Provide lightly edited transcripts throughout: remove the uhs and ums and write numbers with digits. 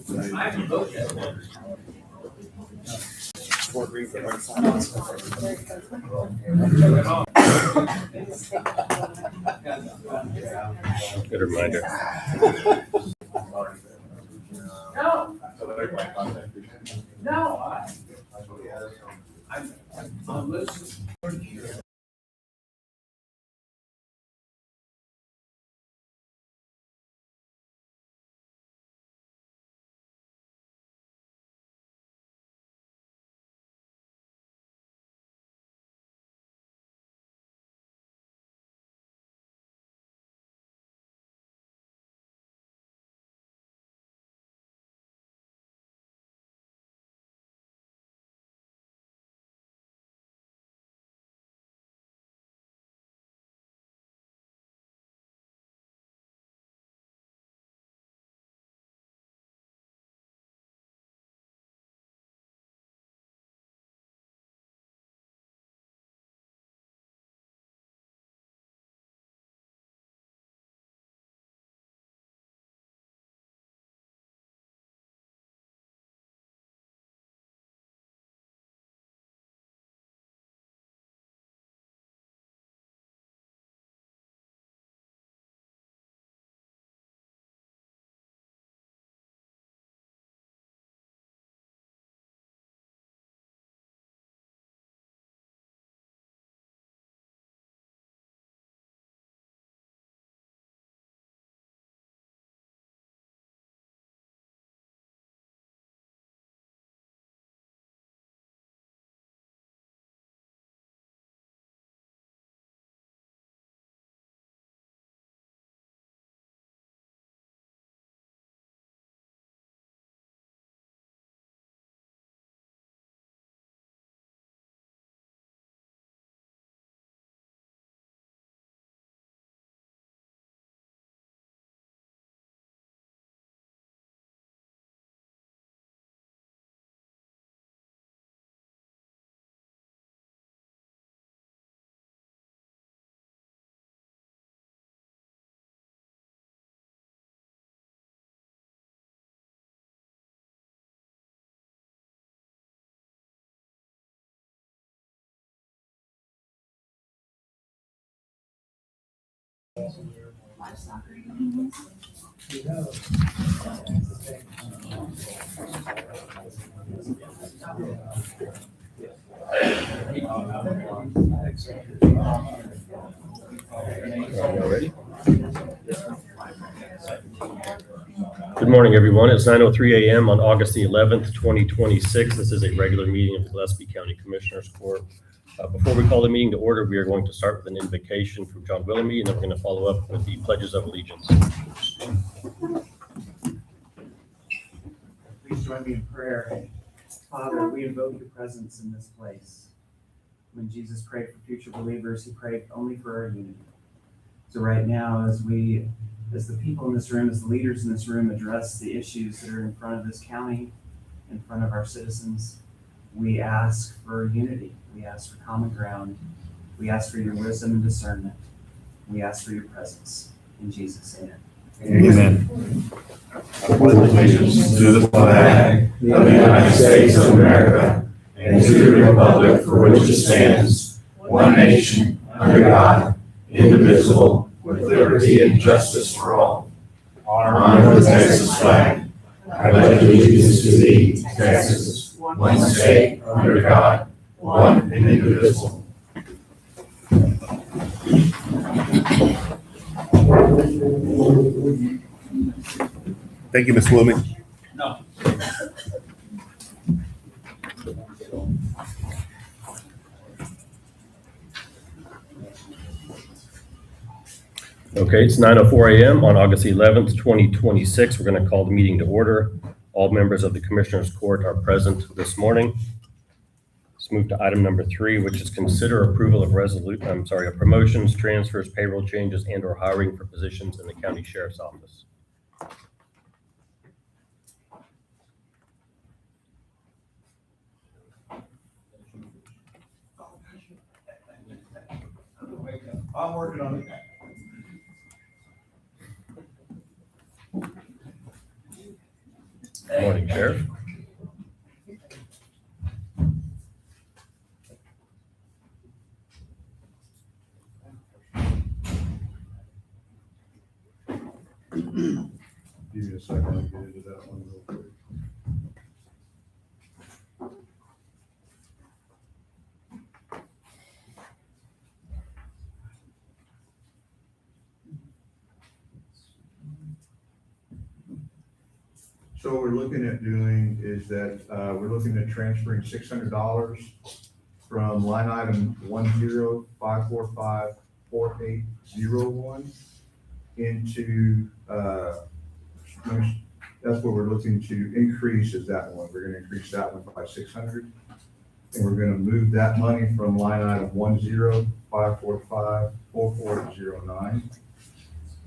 I can vote that one. Good reminder. No. No. I'm listening. Ready? Good morning, everyone. It's 9:03 a.m. on August the 11th, 2026. This is a regular meeting of the Gillespie County Commissioners Court. Before we call the meeting to order, we are going to start with an invocation from John Willoughby, and then we're going to follow up with the pledges of allegiance. Please join me in prayer. Father, we invoke your presence in this place. When Jesus prayed for future believers, he prayed only for our unity. So right now, as the people in this room, as the leaders in this room address the issues that are in front of this county, in front of our citizens, we ask for unity. We ask for common ground. We ask for your wisdom and discernment. We ask for your presence. In Jesus' name. Amen. I pledge allegiance to the flag of the United States of America and to the republic for which it stands, one nation, under God, indivisible, with liberty and justice for all. Honor the Texas flag. I pledge allegiance to thee, Texas, one state, under God, one and indivisible. Thank you, Ms. Willoughby. No. Okay, it's 9:04 a.m. on August 11th, 2026. We're going to call the meeting to order. All members of the Commissioners Court are present this morning. Let's move to item number 3, which is consider approval of promotions, transfers, payroll changes, and/or hiring for positions in the County Sheriff's Office. I'm working on it. Morning, Sheriff. Give me a second, I'll get into that one real quick. So what we're looking at doing is that, we're looking at transferring $600 from line item 105454801 into, that's what we're looking to increase is that one. We're gonna increase that one by 600. And we're gonna move that money from line item 105454409.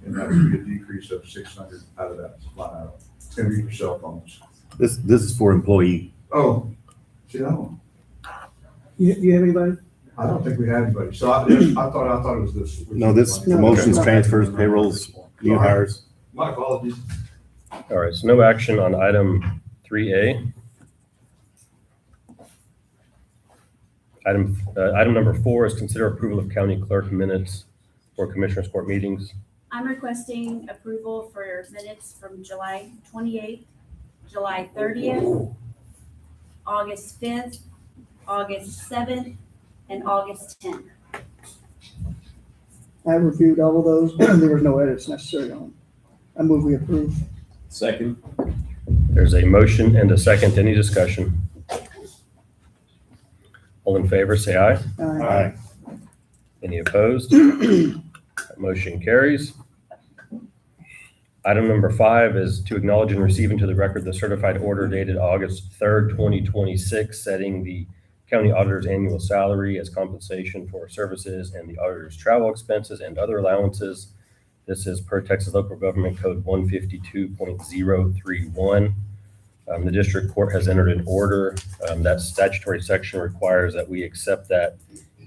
And that would be a decrease of 600 out of that line item. It's gonna be for cell phones. This is for employee. Oh, see that one? You have anybody? I don't think we had anybody. So I thought it was this. No, this promotions, transfers, payrolls, new hires. My apologies. All right, so no action on item 3A. Item number 4 is consider approval of county clerk minutes for Commissioners Court meetings. I'm requesting approval for minutes from July 28th, July 30th, August 5th, August 7th, and August 10th. I reviewed all of those. There was no edits necessary on them. I move we approve. Second. There's a motion and a second. Any discussion? All in favor, say aye. Aye. Any opposed? That motion carries. Item number 5 is to acknowledge and receive into the record the certified order dated August 3rd, 2026, setting the county auditor's annual salary as compensation for services and the auditor's travel expenses and other allowances. This is per Texas Local Government Code 152.031. The district court has entered an order. That statutory section requires that we accept that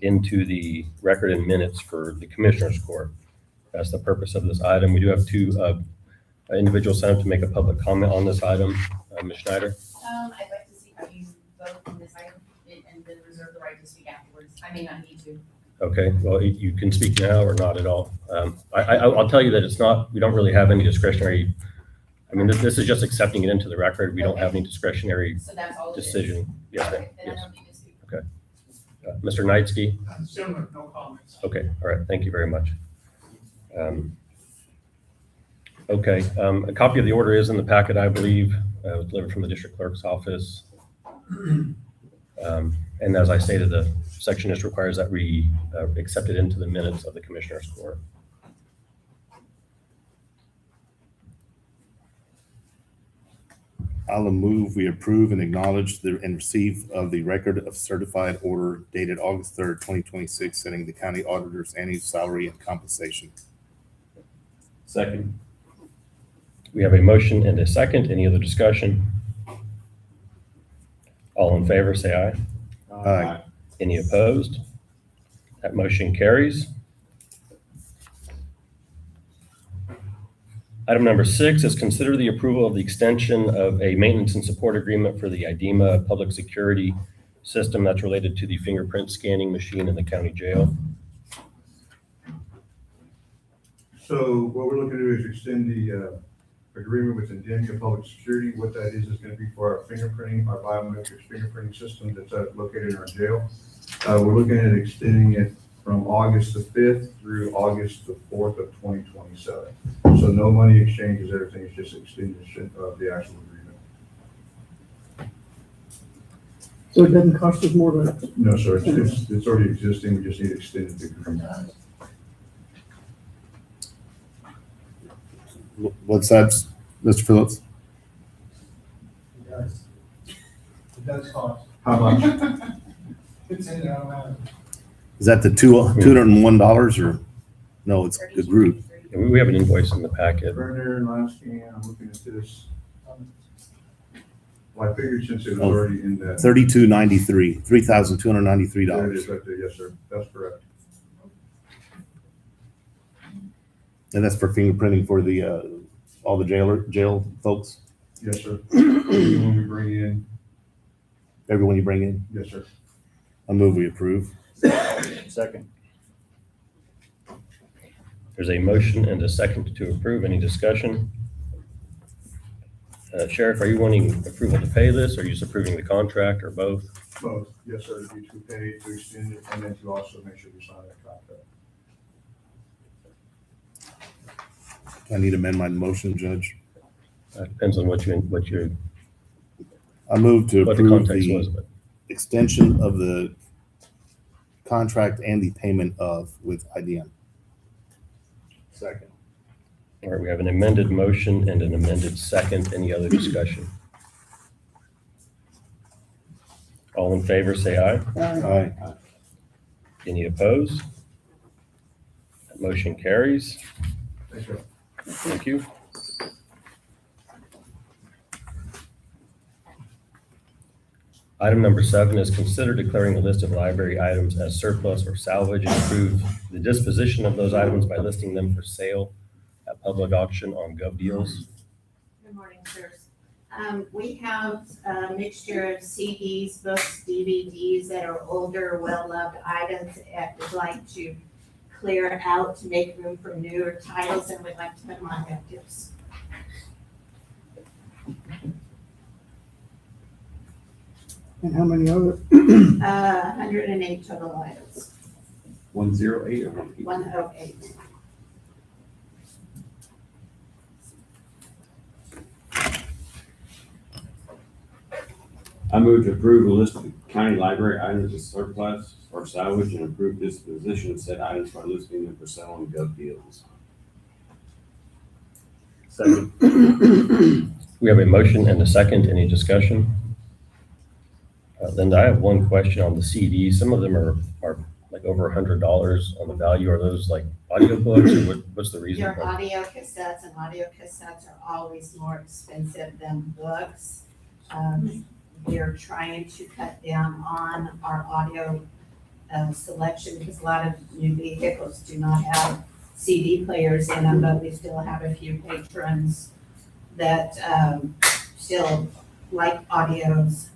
into the record and minutes for the Commissioners Court. That's the purpose of this item. We do have 2 individuals signed up to make a public comment on this item. Ms. Schneider? I'd like to see how you vote on this item and then reserve the right to speak afterwards. I may not need to. Okay, well, you can speak now or not at all. I'll tell you that it's not, we don't really have any discretionary, I mean, this is just accepting it into the record. We don't have any discretionary So that's all it is. decision. Yes, ma'am. Okay, then I Yes. don't need to speak. Mr. Knightsky? Similar, no comments. Okay, all right, thank you very much. Okay, a copy of the order is in the packet, I believe. It was delivered from the district clerk's office. And as I stated, the section just requires that we accept it into the minutes of the Commissioners Court. I'll move we approve and acknowledge and receive of the record of certified order dated August 3rd, 2026, setting the county auditor's annual salary and compensation. Second. We have a motion and a second. Any other discussion? All in favor, say aye. Aye. Any opposed? That motion carries. Item number 6 is consider the approval of the extension of a maintenance and support agreement for the IDEMA public security system that's related to the fingerprint scanning machine in the county jail. So what we're looking to do is extend the agreement with Indemnia Public Security. What that is going to be for our fingerprinting, our biometrics fingerprinting system that's located in our jail. We're looking at extending it from August the 5th through August the 4th of 2027. So no money exchanges, everything is just extension of the actual agreement. So it doesn't cost us more to, No, sir, it's already existing, we just need to extend the agreement. What's that, Mr. Phillips? It does cost. How much? It's in there, I don't have it. Is that the $201 or, no, it's the group. And we have an invoice in the packet. Printer and last scan, I'm looking at this. Well, I figured since it was already in that. $3,293, $3,293. There it is right there, yes, sir, that's correct. And that's for fingerprinting for the, all the jail folks? Yes, sir. When we bring in, Everyone you bring in? yes, sir. I move we approve. Second. There's a motion and a second to approve. Any discussion? Sheriff, are you wanting approval to pay this, or are you just approving the contract, or both? Both, yes, sir, to be to pay, to extend it, and then to also make sure we sign that contract. I need to amend my motion, Judge. Depends on what you, I move to what the approve context was, the but extension of the contract and the payment of with IDM. Second. all right, we have an amended motion and an amended second. Any other discussion? All in favor, say aye. Aye. Any opposed? That motion carries. Thanks, sir. Thank you. Item number 7 is consider declaring the list of library items as surplus or salvage and approve the disposition of those items by listing them for sale at public auction on GovDeals. Good morning, sirs. We have a mixture of CDs, books, DVDs that are older, well-loved items that we'd like to clear out to make room for newer titles, and we'd like to put them on GovDeals. And how many other? 108 total items, 108 or 108. I move to approve a list of county library items as surplus or salvage and approve disposition of said items by listing them for sale on GovDeals. Second. We have a motion and a second. Any discussion? Linda, I have one question on the CD. Some of them are like over $100 on the value. Are those like audiobooks, or what's the reason? Your audio cassettes, and audio cassettes are always more expensive than books. We're trying to cut down on our audio selection because a lot of new vehicles do not have CD players in them, but we still have a few patrons that still like audios.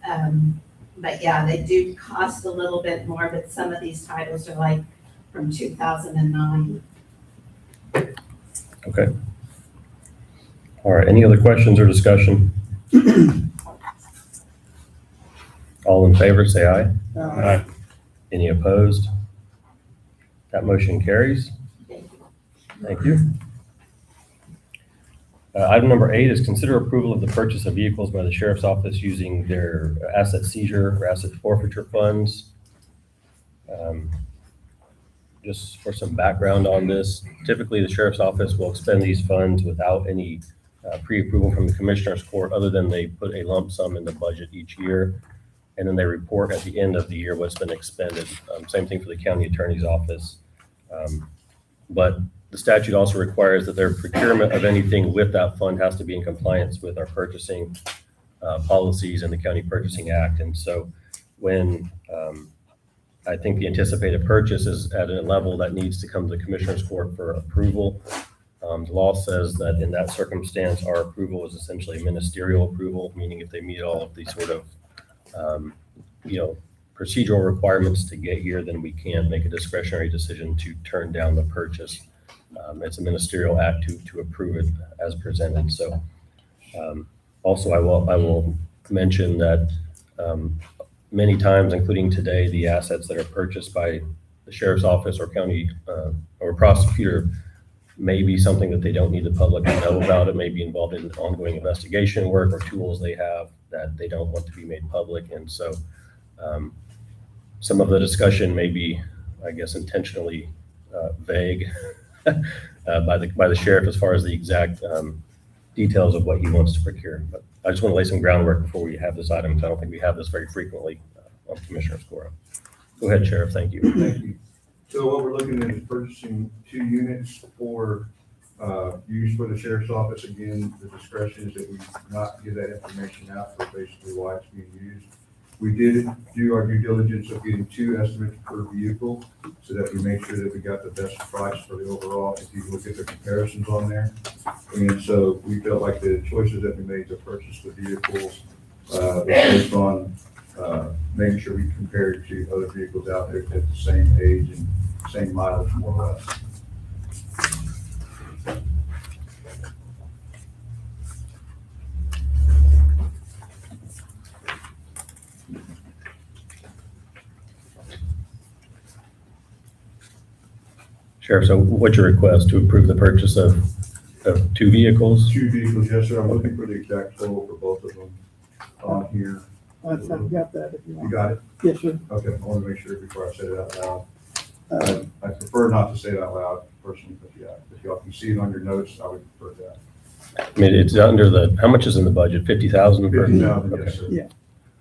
But yeah, they do cost a little bit more, but some of these titles are like from 2009. Okay. All right. Any other questions or discussion? All in favor, say aye. Aye. Any opposed? That motion carries. Thank you. Thank you. Item number 8 is consider approval of the purchase of vehicles by the sheriff's office using their asset seizure or asset forfeiture funds. Just for some background on this, typically the sheriff's office will expend these funds without any pre-approval from the commissioner's court, other than they put a lump sum in the budget each year, and then they report at the end of the year what's been expended. Same thing for the county attorney's office. But the statute also requires that their procurement of anything with that fund has to be in compliance with our purchasing policies and the County Purchasing Act. And so when I think the anticipated purchase is at a level that needs to come to the Commissioner's Court for approval, the law says that in that circumstance, our approval is essentially a ministerial approval, meaning if they meet all of the sort of procedural requirements to get here, then we can't make a discretionary decision to turn down the purchase. It's a ministerial act to approve it as presented. So also I will mention that many times, including today, the assets that are purchased by the sheriff's office or county or prosecutor may be something that they don't need the public to know about. It may be involved in ongoing investigation work or tools they have that they don't want to be made public. And so some of the discussion may be, I guess, intentionally vague by the sheriff as far as the exact details of what he wants to procure. But I just want to lay some groundwork before we have this item, because I don't think we have this very frequently on Commissioner's Court. Go ahead, Sheriff. Thank you. Thank you. So what we're looking at is purchasing 2 units for use for the sheriff's office. Again, the discretion is that we not give that information out for basically why it's being used. We did do our due diligence of getting 2 estimates per vehicle so that we make sure that we got the best price for the overall, if you look at the comparisons on there. And so we felt like the choices that we made to purchase the vehicles was based on making sure we compared to other vehicles out there at the same age and same mileage, more or less. Sheriff, so what's your request to approve the purchase of 2 vehicles? 2 vehicles, yes, sir. I'm looking for the exact total for both of them on here. I've got that if you You want. got it? Yes, sir. Okay, I want to make sure before I say it out loud. I prefer not to say it out loud personally, but yeah, if y'all can see it on your notes, I would prefer that. I mean, it's under how much is in the budget? 50,000? 50,000, Okay. yes, sir. Yeah.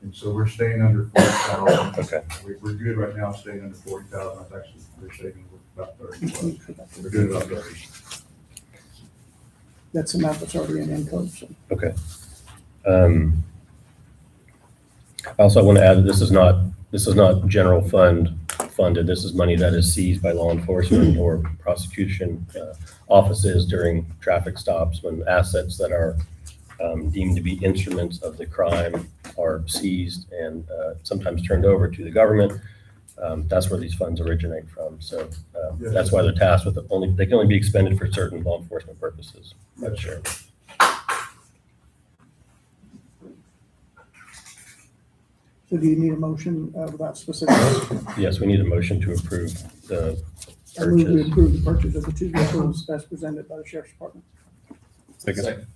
And so we're staying under 40,000. Okay. We're good right now, staying under 40,000. That's actually, we're saving about 30. plus. We're doing about 30. That's the amount that's already in income, so. Okay. Also, I want to add that this is not general fund funded. This is money that is seized by law enforcement or prosecution offices during traffic stops when assets that are deemed to be instruments of the crime are seized and sometimes turned over to the government. That's where these funds originate from. So that's why they're tasked with they can only be expended for certain law enforcement purposes. That's sure. So do you need a motion without specifics? Yes, we need a motion to approve the I move we purchase. approve the purchase of the 2 vehicles as presented by the sheriff's department. Second.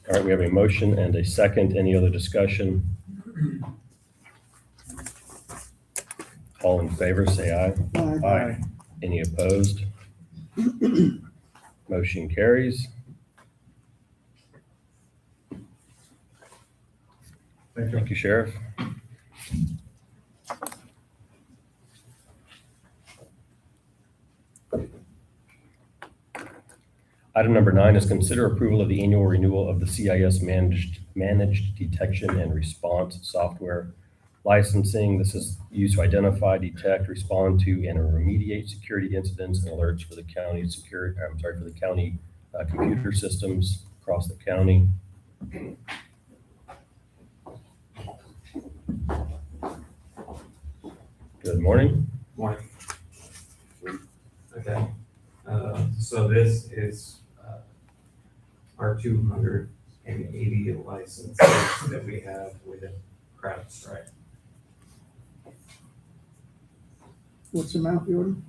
All right, we have a motion and a second. Any other discussion? All in favor, say aye. Aye. Any opposed? Motion carries. Thank you. Thank you, Sheriff. Item number 9 is consider approval of the annual renewal of the CIS managed detection and response software licensing. This is used to identify, detect, respond to, and remediate security incidents and alerts for the county computer systems across the county. Good morning. Morning. Okay, so this is our 280 licenses that we have with CrowdStrike. What's the amount, Jordan?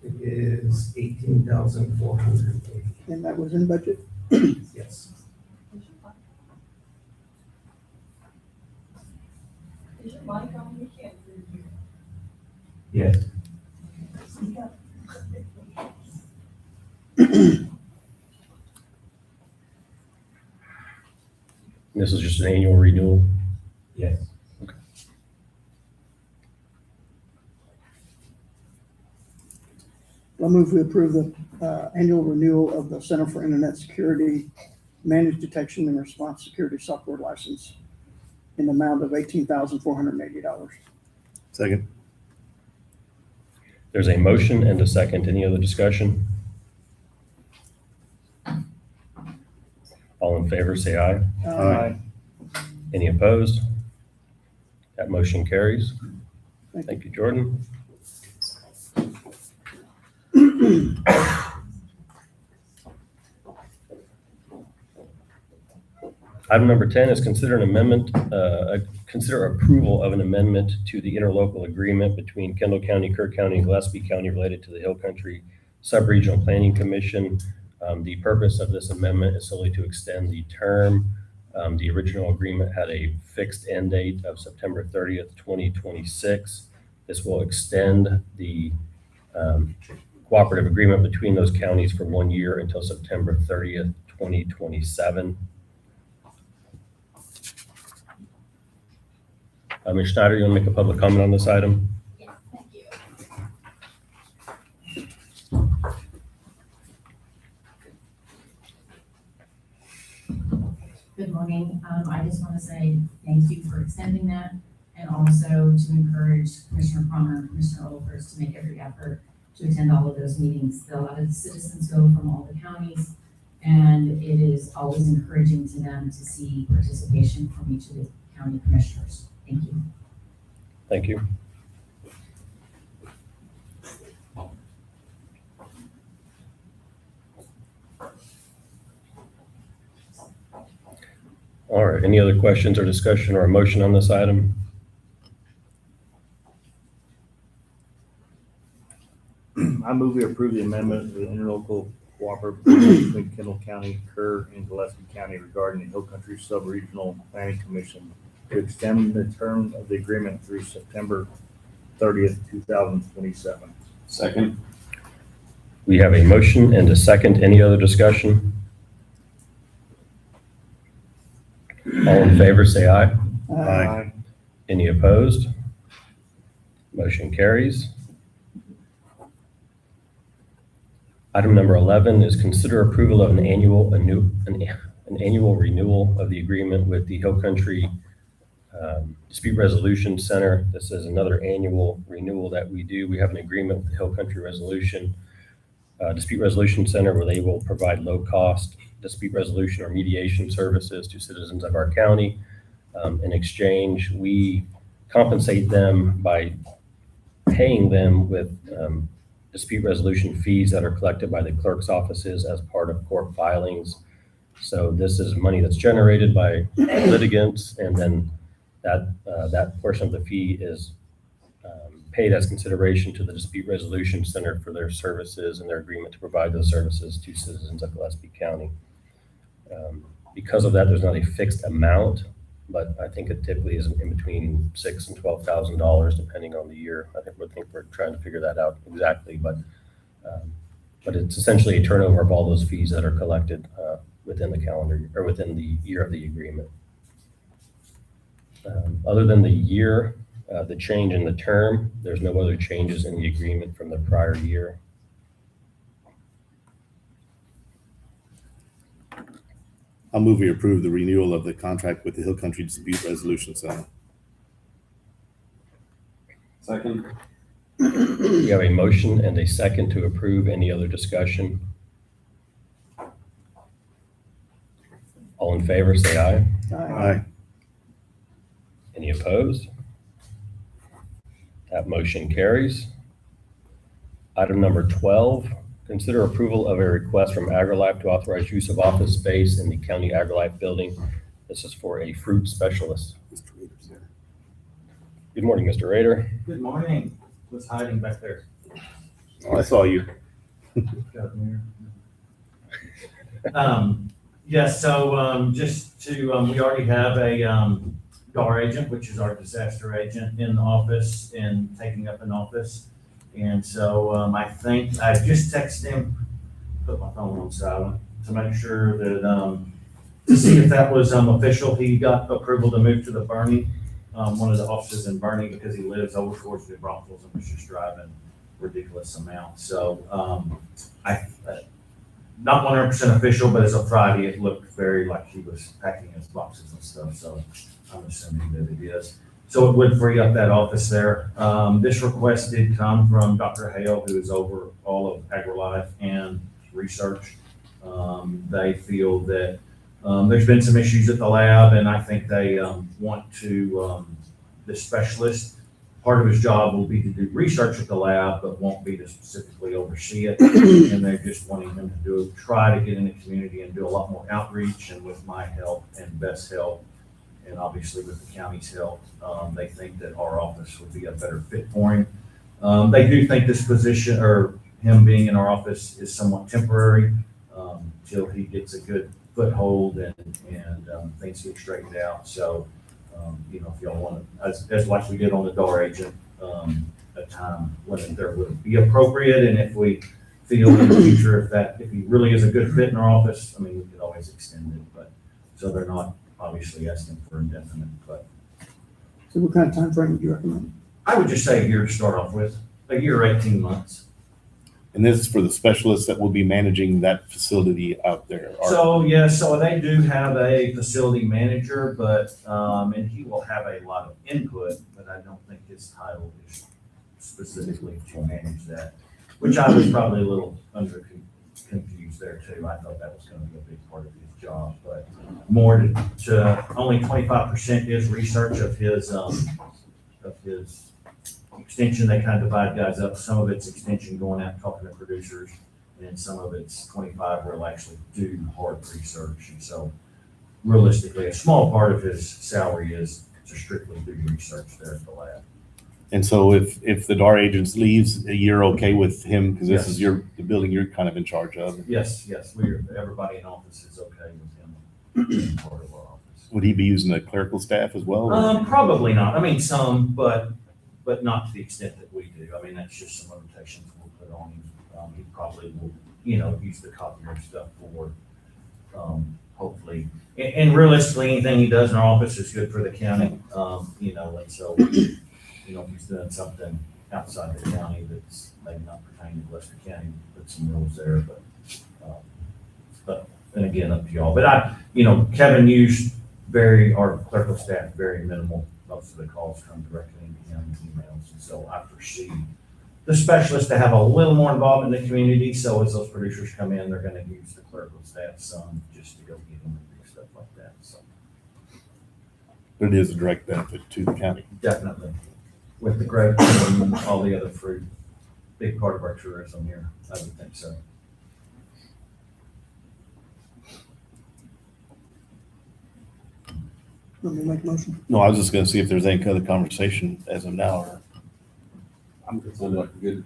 It is 18,480. And that was in budget? Yes. Is your mic on? We can't hear you. Yes. This is just an annual renewal. Yes. I move we approve the annual renewal of the Center for Internet Security Managed Detection and Response Security Software License in the amount of $18,480. Second. There's a motion and a second. Any other discussion? All in favor, say aye. Aye. Any opposed? That motion carries. Thank you, Jordan. Item number 10 is consider approval of an amendment to the interlocal agreement between Kendall County, Kirk County, and Gillespie County related to the Hill Country Sub-Regional Planning Commission. The purpose of this amendment is solely to extend the term. The original agreement had a fixed end date of September 30th, 2026. This will extend the cooperative agreement between those counties for 1 year until September 30th, 2027. Ms. Schneider, you want to make a public comment on this item? Yes, thank you. Good morning. I just want to say thank you for extending that, and also to encourage Commissioner Palmer and Commissioner Olfers to make every effort to attend all of those meetings. A lot of the citizens go from all the counties, and it is always encouraging to them to see participation from each of the county commissioners. Thank you. Thank you. All right, any other questions or discussion or a motion on this item? I move we approve the amendment to the interlocal cooperative agreement between Kendall County, Kerr, and Gillespie County regarding the Hill Country Sub-Regional Planning Commission to extend the term of the agreement through September 30th, 2027. Second. We have a motion and a second. Any other discussion? All in favor, say aye. Aye. Any opposed? Motion carries. Item number 11 is consider approval of an annual renewal of the agreement with the Hill Country Dispute Resolution Center. This is another annual renewal that we do. We have an agreement with the Hill Country Dispute Resolution Center where they will provide low-cost dispute resolution or mediation services to citizens of our county. In exchange, we compensate them by paying them with dispute resolution fees that are collected by the clerk's offices as part of court filings. So this is money that's generated by litigants, and then that portion of the fee is paid as consideration to the Dispute Resolution Center for their services and their agreement to provide those services to citizens of Gillespie County. Because of that, there's not a fixed amount, but I think it typically is in between $6,000 and $12,000 depending on the year. I think we're trying to figure that out exactly, but it's essentially a turnover of all those fees that are collected within the calendar or within the year of the agreement. Other than the year, the change in the term, there's no other changes in the agreement from the prior year. I'll move we approve the renewal of the contract with the Hill Country Dispute Resolution Center. Second. We have a motion and a second to approve. Any other discussion? All in favor, say aye. Aye. Any opposed? That motion carries. Item number 12, consider approval of a request from AgriLife to authorize use of office space in the county AgriLife building. This is for a fruit specialist. Mr. Rader's there. Good morning, Mr. Rader. Good morning. Was hiding back there. Oh, I saw you. Yes, so just to, we already have a DAR agent, which is our disaster agent in the office and taking up an office. And so I think I just texted him, put my phone on silent to make sure that, to see if that was official. He got approval to move to the Bernie, one of the offices in Bernie, because he lives over towards New Braunfels and was just driving ridiculous amounts. So not 100% official, but as of Friday, it looked very like he was packing his boxes and stuff. So I'm assuming that it is. So it would free up that office there. This request did come from Dr. Hale, who is over all of AgriLife and research. They feel that there's been some issues at the lab, and I think they want to, the specialist, part of his job will be to do research at the lab, but won't be to specifically oversee it. And they're just wanting him to try to get in the community and do a lot more outreach, and with my help and Beth's help, and obviously with the county's help, they think that our office would be a better fit for him. They do think this position, or him being in our office, is somewhat temporary till he gets a good foothold and things get straightened out. So, if y'all want to, as like we did on the DAR agent, a time limit there would be appropriate. And if we feel in the future if he really is a good fit in our office, I mean, we could always extend it. But so they're not obviously asking for indefinite. But So what kind of time frame would you recommend? I would just say a year to start off with, a year or 18 months. And this is for the specialists that will be managing that facility out there. So they do have a facility manager, but, and he will have a lot of input, but I don't think his title is specifically to manage that, which I was probably a little confused there too. I thought that was gonna be a big part of his job, but more to only 25% is research of his extension. They kind of divide guys up. Some of it's extension going out and talking to producers, and then some of it's 25 where he'll actually do hard research. And so realistically, a small part of his salary is to strictly do research there at the lab. And so if the DAR agents leaves, you're okay with him, because this is Yes. the building you're kind of in charge of. Yes, everybody in office is okay with him being part of our office. Would he be using the clerical staff as well? or- Probably not. I mean, some, but not to the extent that we do. I mean, that's just some limitations we'll put on him. He probably will, use the copier stuff for, hopefully. And realistically, anything he does in our office is good for the county, and so, if he's doing something outside the county that's maybe not pertaining to Gillespie County, put some rules there, but, and again, up to y'all. But Kevin used our clerical staff, very minimal. Most of the calls come directly into him, emails, and so I foresee the specialists to have a little more involvement in the community. So as those producers come in, they're going to use the clerical staff some just to go get them and do stuff like that. So But it is a direct benefit to the county. definitely, with the grapes and all the other fruit, big part of our tourism here. I would think so. Let me make a motion. No, I was just gonna see if there's any other conversation as of now, or Sounded like a good,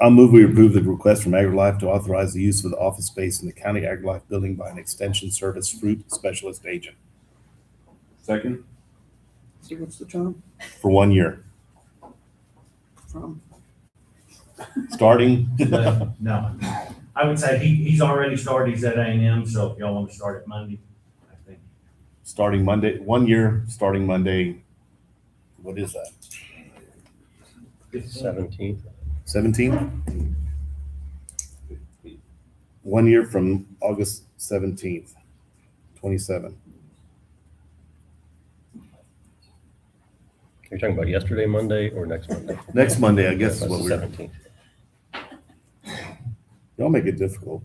I'll move we approve the request from AgriLife to authorize the use of the office space in the county AgriLife building by an extension service fruit specialist agent second? So what's the term for 1 year, from? starting. No, I would say he's already started. He's at A&M, so if y'all want to start at Monday, I think. Starting Monday, 1 year, starting Monday, what is that? 17th. 17th? 1 year from August 17th, 27. You're talking about yesterday, Monday, or next Monday? Next Monday, I guess is That's what the we're, 17th. y'all make it difficult.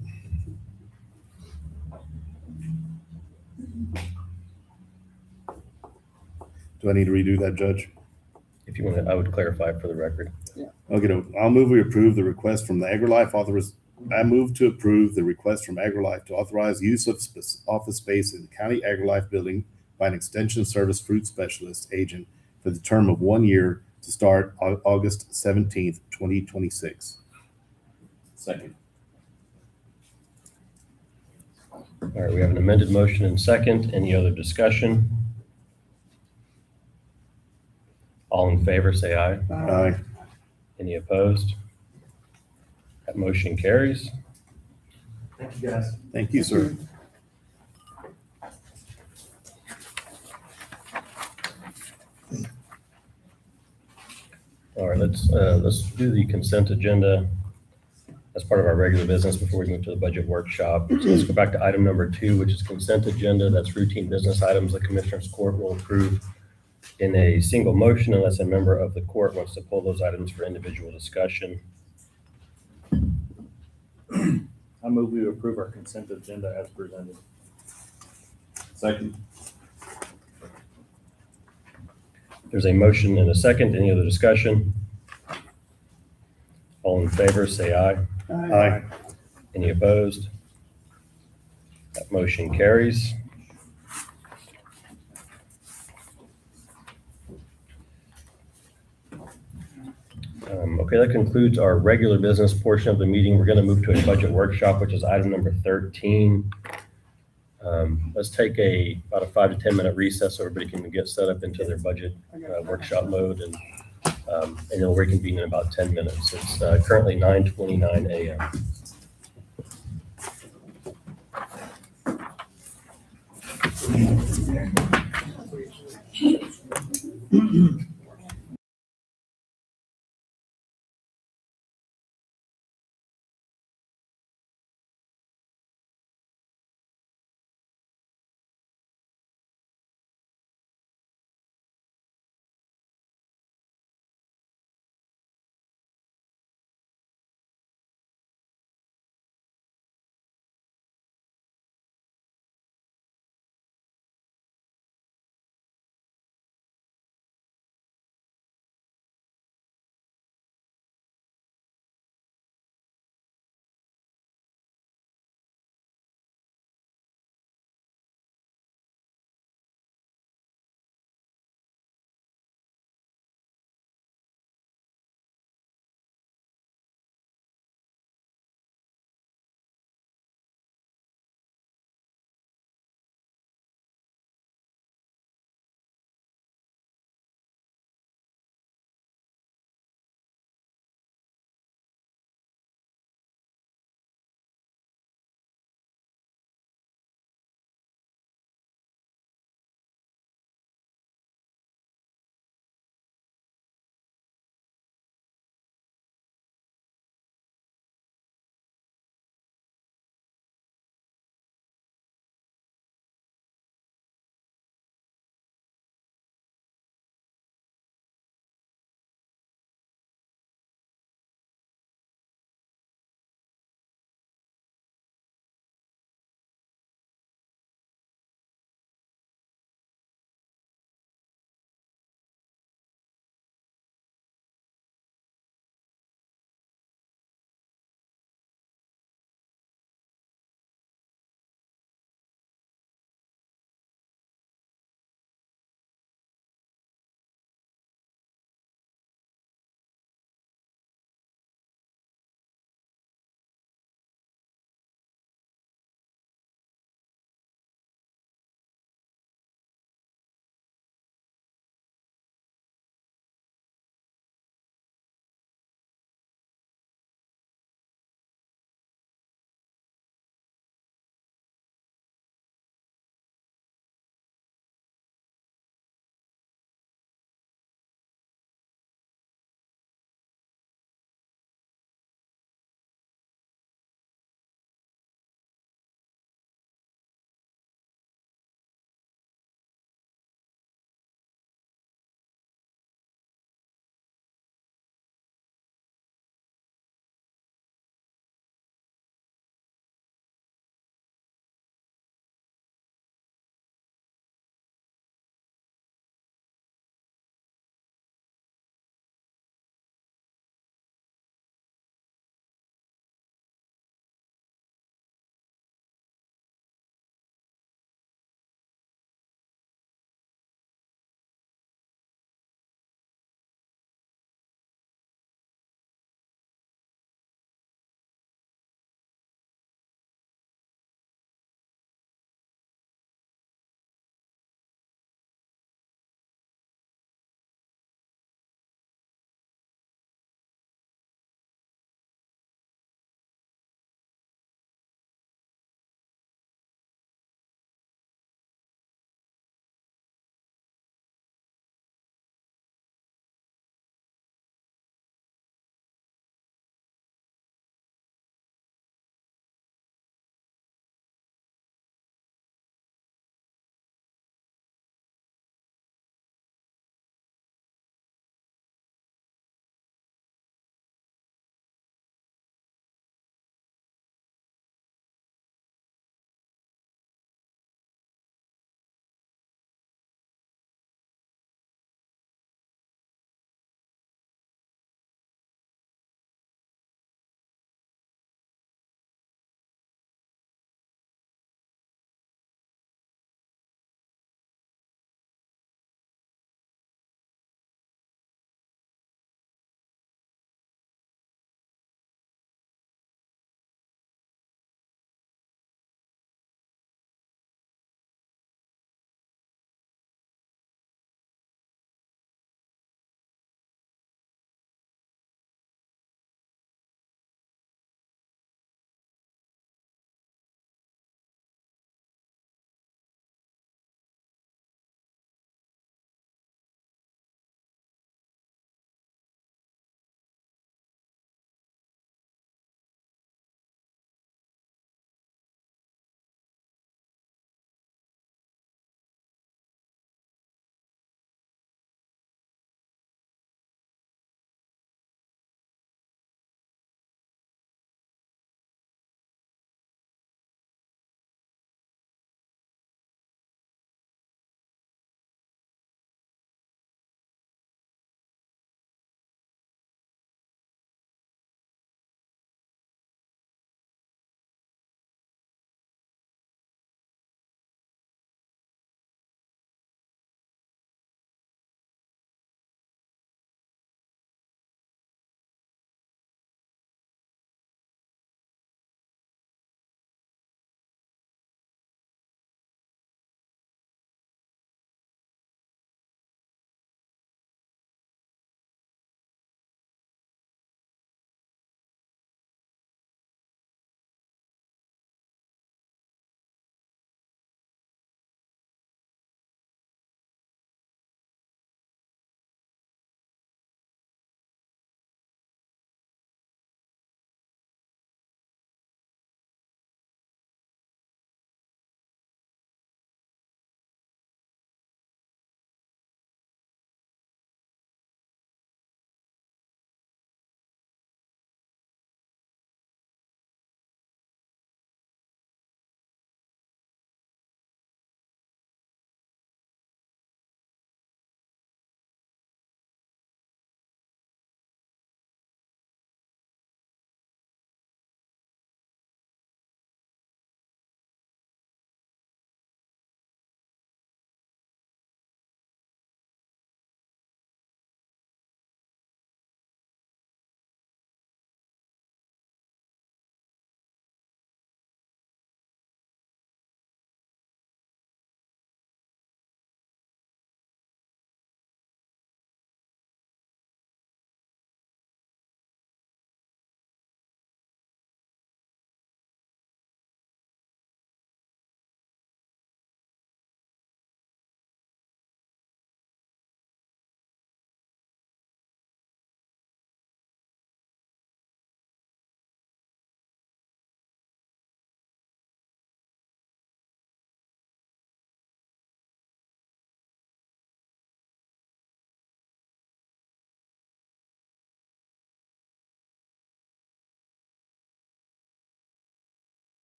Do I need to redo that, Judge? If you want to, I would clarify for the record. Okay, I'll move we approve the request from the AgriLife I move to approve the request from AgriLife to authorize use of office space in the county AgriLife building by an extension service fruit specialist agent for the term of 1 year to start August 17th, 2026. Second. All right, we have an amended motion and second. Any other discussion? All in favor, say aye. Aye. Any opposed? That motion carries. Thank you, guys. Thank you, sir. All right, let's do the consent agenda as part of our regular business before we move to the budget workshop. So let's go back to item number 2, which is consent agenda. That's routine business items the Commissioners Court will approve in a single motion unless a member of the court wants to pull those items for individual discussion. I move we approve our consent agenda as presented. Second. There's a motion and a second. Any other discussion? All in favor, say aye. Aye. Any opposed? That motion carries. Okay, that concludes our regular business portion of the meeting. We're going to move to a budget workshop, which is item number 13. Let's take about a 5 to 10 minute recess so everybody can get set up into their budget workshop mode, and then we'll reconvene in about 10 minutes. It's currently 9:29 a.m.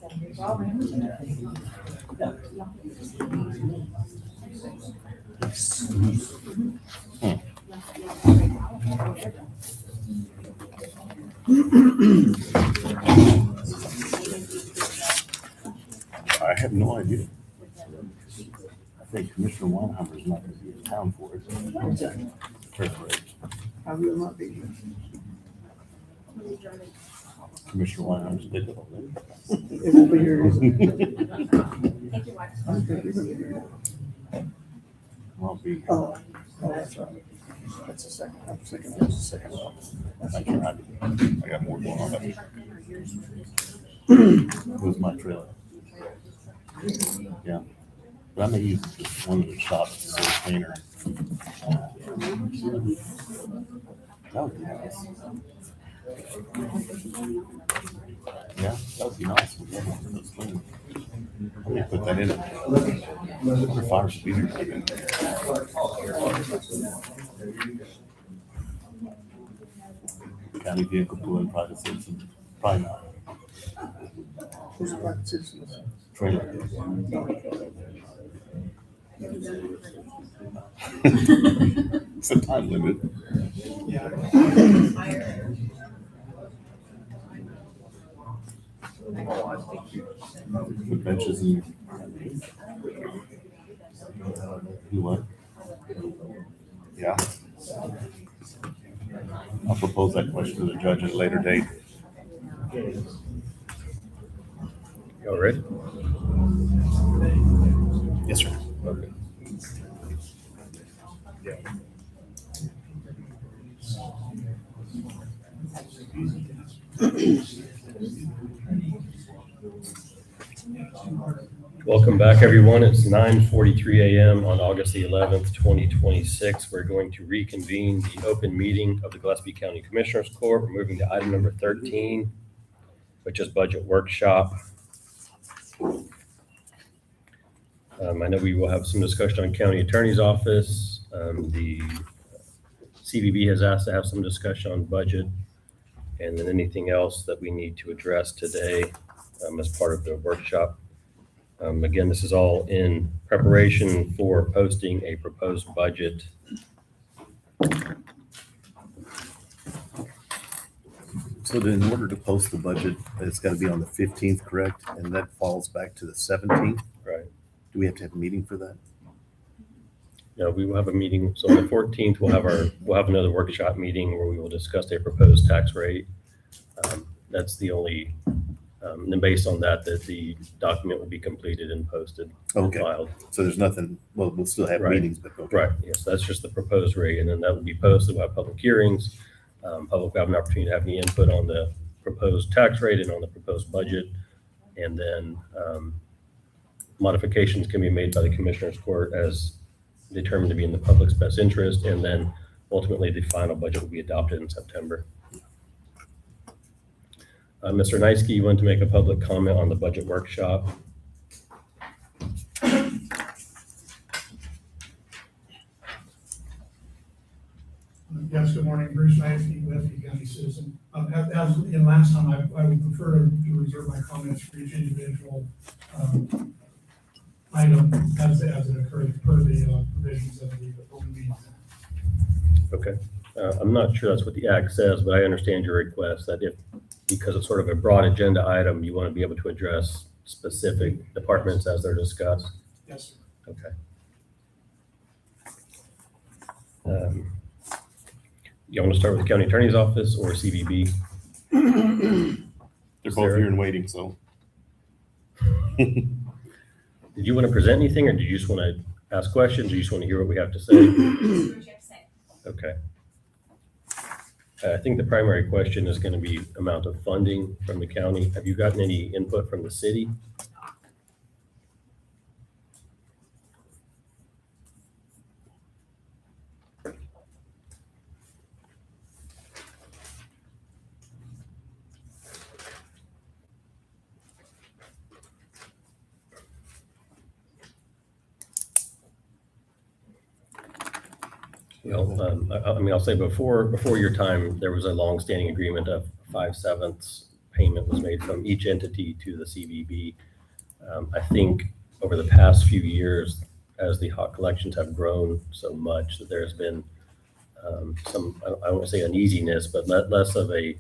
I have no idea. I think Commissioner Weinheimer's not gonna be in town for it. First rate. I will not be here. Commissioner Weinheimer's did it already. It won't be here. either. Thank you, Wax. I don't think you're gonna be here. Won't be. Oh, that's right. That's the second, I'm thinking That's the second one. I tried. I got more going on. It was my trailer. Yeah. But I may use just one of the shops as a cleaner. That would be nice. Yeah, that would be nice. We have one of those cleaners. I'm gonna put that in. The fire speeder. County vehicle pulling private citizen, probably not. Who's private citizens? Trailer. It's a time limit. With benches and. You what? Yeah. I'll propose that question to the judge at a later date. Y'all ready? Yes, sir. Okay. Welcome back, everyone. It's 9:43 a.m. on August the 11th, 2026. We're going to reconvene the open meeting of the Gillespie County Commissioners Court. We're moving to item number 13, which is budget workshop. I know we will have some discussion on county attorney's office. The CBB has asked to have some discussion on budget, and then anything else that we need to address today as part of the workshop. Again, this is all in preparation for posting a proposed budget. So then in order to post the budget, it's got to be on the 15th, correct? And that falls back to the 17th? Right. Do we have to have a meeting for that? No, we will have a meeting. So on the 14th, we'll have another workshop meeting where we will discuss a proposed tax rate. That's the only, and then based on that, the document will be completed and posted and Okay. filed. So there's nothing, well, we'll still have Right. meetings, but okay. Right, yes, that's just the proposed rate, and then that will be posted. We'll have public hearings. Public will have an opportunity to have any input on the proposed tax rate and on the proposed budget. And then modifications can be made by the Commissioners Court as determined to be in the public's best interest. And then ultimately, the final budget will be adopted in September. Mr. Neiske, you want to make a public comment on the budget workshop? Yes, good morning, Bruce Knight, Gillespie County citizen. As in last time, I would prefer to reserve my comments for each individual item as it occurs per the provisions of the open meeting. Okay. I'm not sure that's what the act says, but I understand your request that because it's sort of a broad agenda item, you want to be able to address specific departments as they're discussed. Yes, sir. Okay. You want to start with the county attorney's office or CBB? They're both Sarah? here and waiting, so. Did you want to present anything, or do you just want to ask questions, or you just want to hear what we have to say? Okay. I think the primary question is going to be amount of funding from the county. Have you gotten any input from the city? I'll say before your time, there was a long-standing agreement of 5/7 payment payment was made from each entity to the CVB. I think over the past few years, as the hot collections have grown so much, that there's been some, I don't want to say uneasiness, but less of a,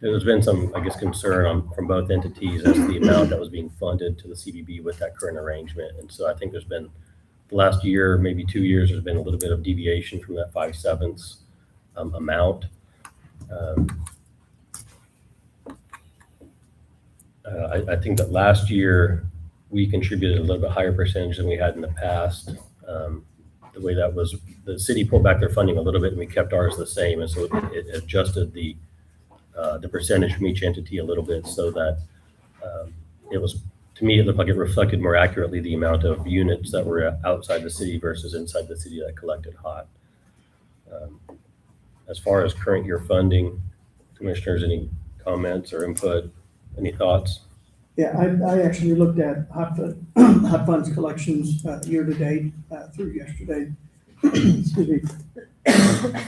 there's been some, I guess, concern from both entities as to the amount that was being funded to the CVB with that current arrangement. And so I think there's been, the last year, maybe 2 years, there's been a little bit of deviation from that 5/7 amount. I think that last year we contributed a little bit higher percentage than we had in the past. The way that was, the city pulled back their funding a little bit and we kept ours the same. And so it adjusted the percentage from each entity a little bit so that it was, to me, it looked like it reflected more accurately the amount of units that were outside the city versus inside the city that collected hot. As far as current year funding, commissioners, any comments or input, any thoughts? Yeah, I actually looked at hot funds collections year to date through yesterday. Excuse me.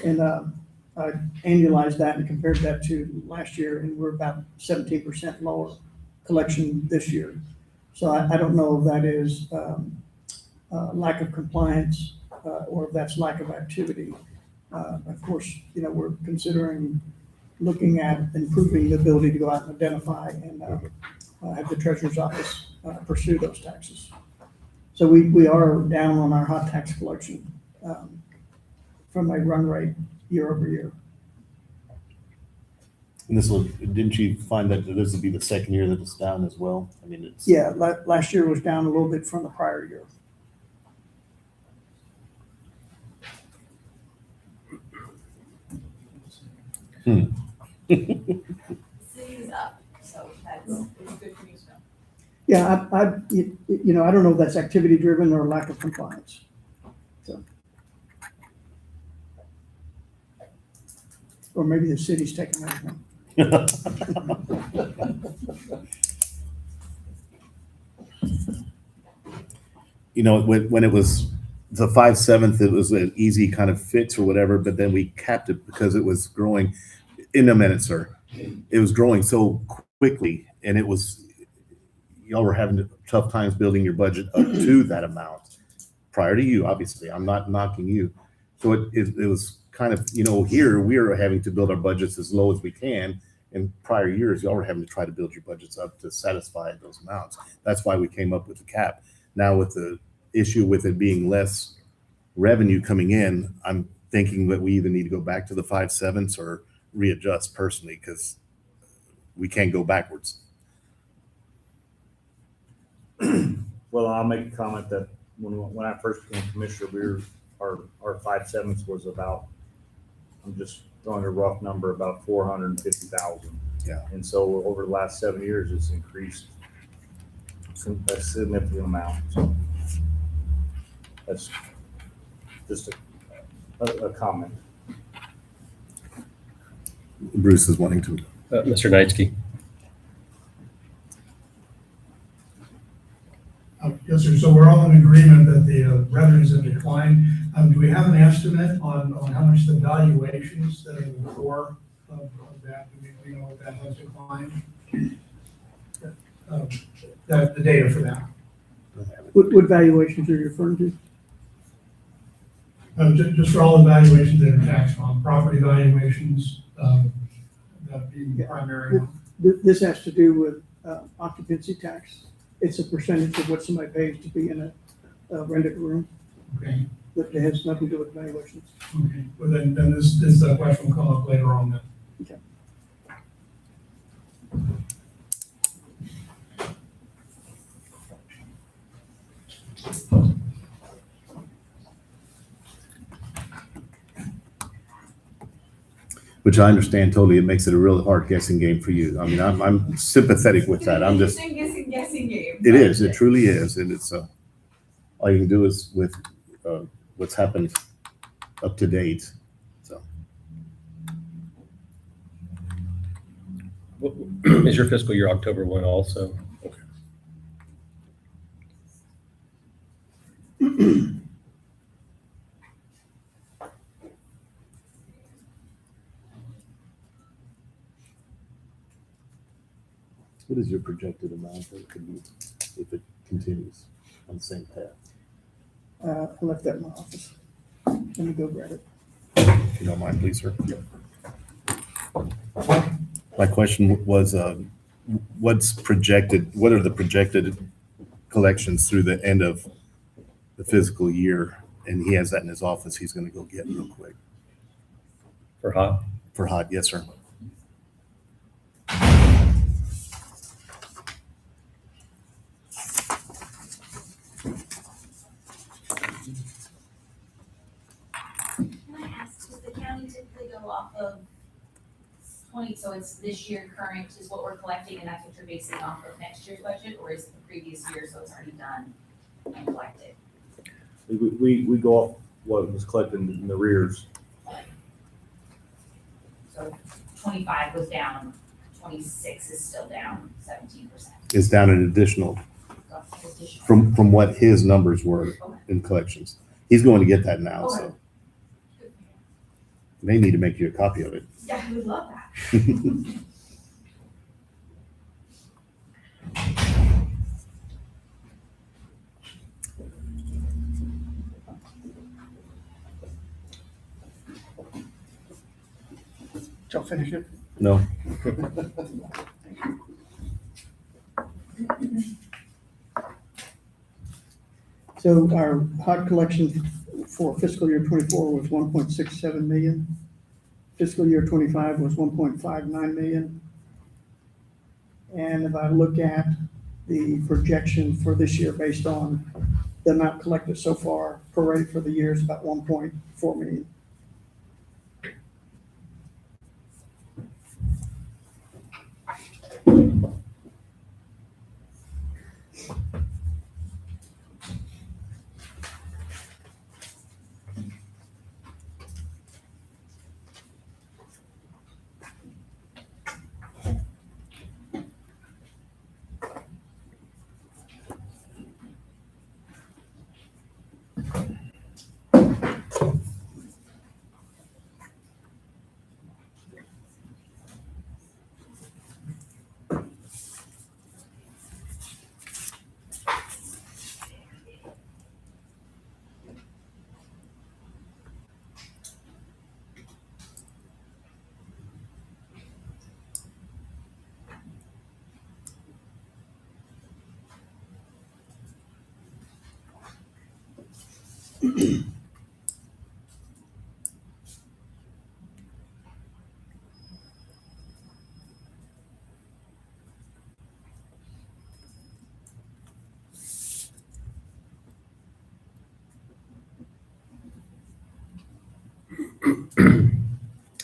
And I annualized that and compared that to last year, and we're about 17% lower collection this year. So I don't know if that is lack of compliance or if that's lack of activity. Of course, we're considering looking at improving the ability to go out and identify and have the treasurer's office pursue those taxes. So we are down on our hot tax collection from a run rate year over year. And didn't you find that this would be the second year that it's down as well? I mean, it's. Yeah, last year was down a little bit from the prior year. City's up, so that's good for you to know. Yeah, I don't know if that's activity driven or lack of compliance. So. Or maybe the city's taking everything. When it was the 5/7, it was an easy kind of fix or whatever, but then we capped it because it was growing. In a minute, sir. It was growing so quickly, and y'all were having tough times building your budget up to that amount prior to you, obviously. I'm not knocking you. So it was kind of, here we are having to build our budgets as low as we can. In prior years, y'all were having to try to build your budgets up to satisfy those amounts. That's why we came up with the cap. Now with the issue with it being less revenue coming in, I'm thinking that we either need to go back to the 5/7 or readjust personally, because we can't go backwards. Well, I'll make a comment that when I first became commissioner, our 5/7 was about, I'm just throwing a rough number, about 450,000. Yeah. And so over the last 7 years, it's increased a significant amount. So that's just a comment. Bruce is wanting to. Mr. Knightsky. Yes, sir. So we're all in agreement that the revenues have declined. Do we have an estimate on how much the valuations that are the core of that? Do we know what that has declined? The data for that. What valuations are you referring to? Just for all the valuations that are taxed on, property valuations, that being the primary one. This has to do with occupancy tax. It's a percentage of what somebody pays to be in a rented room. Okay. But it has nothing to do with valuations. Okay. Well, then this question will come up later on then. Okay. Which I understand totally. It makes it a really hard guessing game for you. I mean, I'm sympathetic with that. I'm just. Guessing game. It is. It truly is, and it's all you can do is with what's happened up to date. So. Is your fiscal year October 1 also? Okay. What is your projected amount that it could be if it continues on the same path? I left that in my office. Let me go grab it. If you don't mind, please, sir. My question was, what are the projected collections through the end of the fiscal year? And he has that in his office. He's gonna go get real quick. For hot? For hot, yes, sir. Can I ask, does the county typically go off of 20, so it's this year current is what we're collecting, and that's what you're basing off of next year's budget, or is it the previous year, so it's already done and collected? We go off what was collected in the rears. So 25 was down, 26 is still down 17%. Is down an additional from what his numbers were in collections. He's going to get that now, so may need to make you a copy of it. Yeah, I would love that. Did y'all finish it? No. So our hot collection for fiscal year 24 was 1.67 million. Fiscal year 25 was 1.59 million. And if I look at the projection for this year based on the amount collected so far, prorated for the year is about 1.4 million.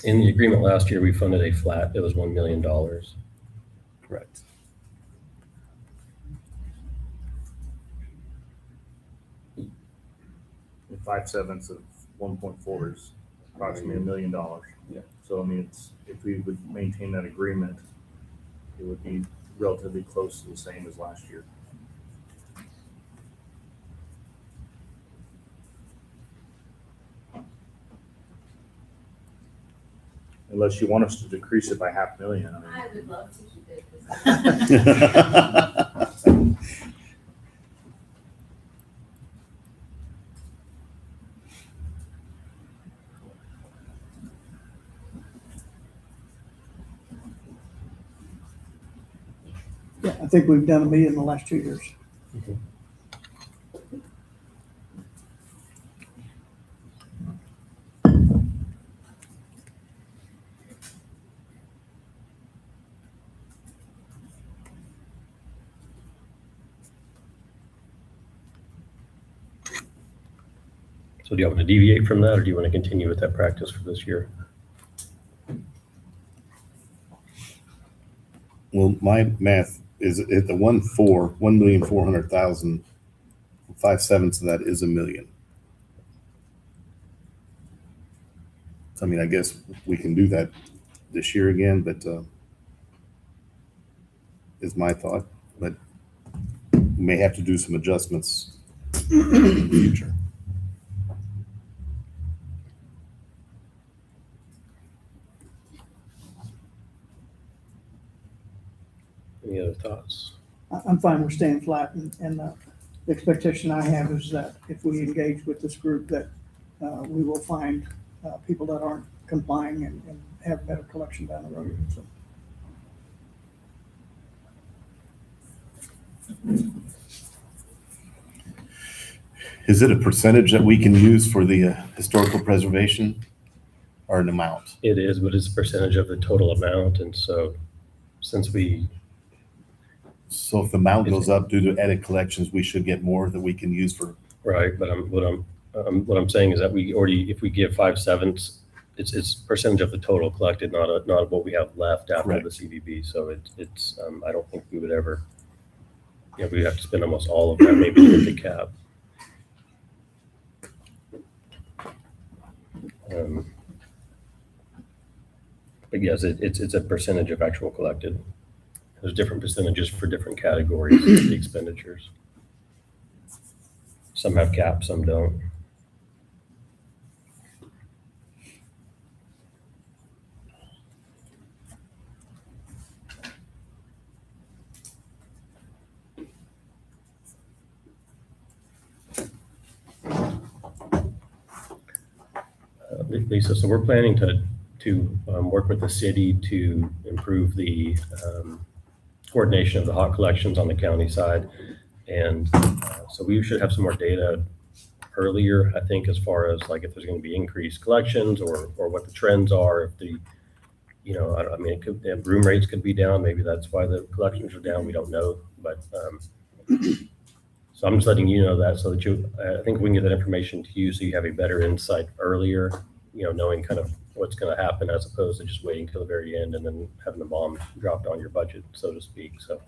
In the agreement last year, we funded a flat, it was $1 million. Correct. And 5/7 of 1.4 is approximately $1 million. Yeah. So I mean, if we would maintain that agreement, it would be relatively close to the same as last year. Unless you want us to decrease it by $500,000. I mean, I would love to keep it. Yeah, I think we've done $1 million in the last 2 years. So do you want to deviate from that, or do you want to continue with that practice for this year? Well, my math is at the 1,400,000, 5/7 of that is $1 million. So, I mean, I guess we can do that this year again, but is my thought, but we may have to do some adjustments in the future. Any other thoughts? I'm fine with staying flat, and the expectation I have is that if we engage with this group, that we will find people that aren't complying and have better collection down the road. So. Is it a percentage that we can use for the historical preservation or an amount? It is, but it's a percentage of the total amount, and so since we, So if the amount goes up due to added collections, we should get more that we can use for. right, but what I'm saying is that we already, if we give 5/7, it's percentage of the total collected, not what we have left after Correct. the CVB. So it's I don't think we would ever, we have to spend almost all of that, maybe hit the cap. But yes, it's a percentage of actual collected. There's different percentages for different categories of the expenditures. Some have caps, some don't. Lisa, so we're planning to work with the city to improve the coordination of the hot collections on the county side. And so we should have some more data earlier, I think, as far as like if there's going to be increased collections or what the trends are. If the, I mean, it could, room rates could be down. Maybe that's why the collections are down. We don't know. But so I'm just letting you know that so that I think we can get that information to you so you have a better insight earlier, knowing kind of what's going to happen as opposed to just waiting till the very end and then having the bomb dropped on your budget, so to speak. So,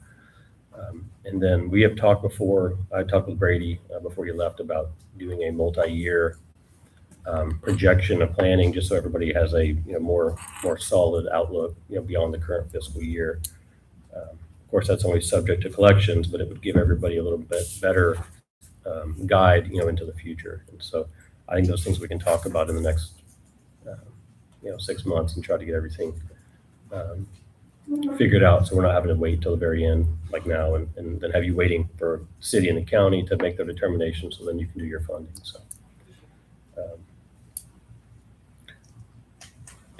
and then we have talked before, I talked with Brady before you left about doing a multi-year projection of planning, just so everybody has a more solid outlook, beyond the current fiscal year. Of course, that's only subject to collections, but it would give everybody a little bit better guide, into the future. And so I think those things we can talk about in the next 6 months and try to get everything figured out, so we're not having to wait till the very end like now and then have you waiting for city and the county to make their determination, so then you can do your funding. So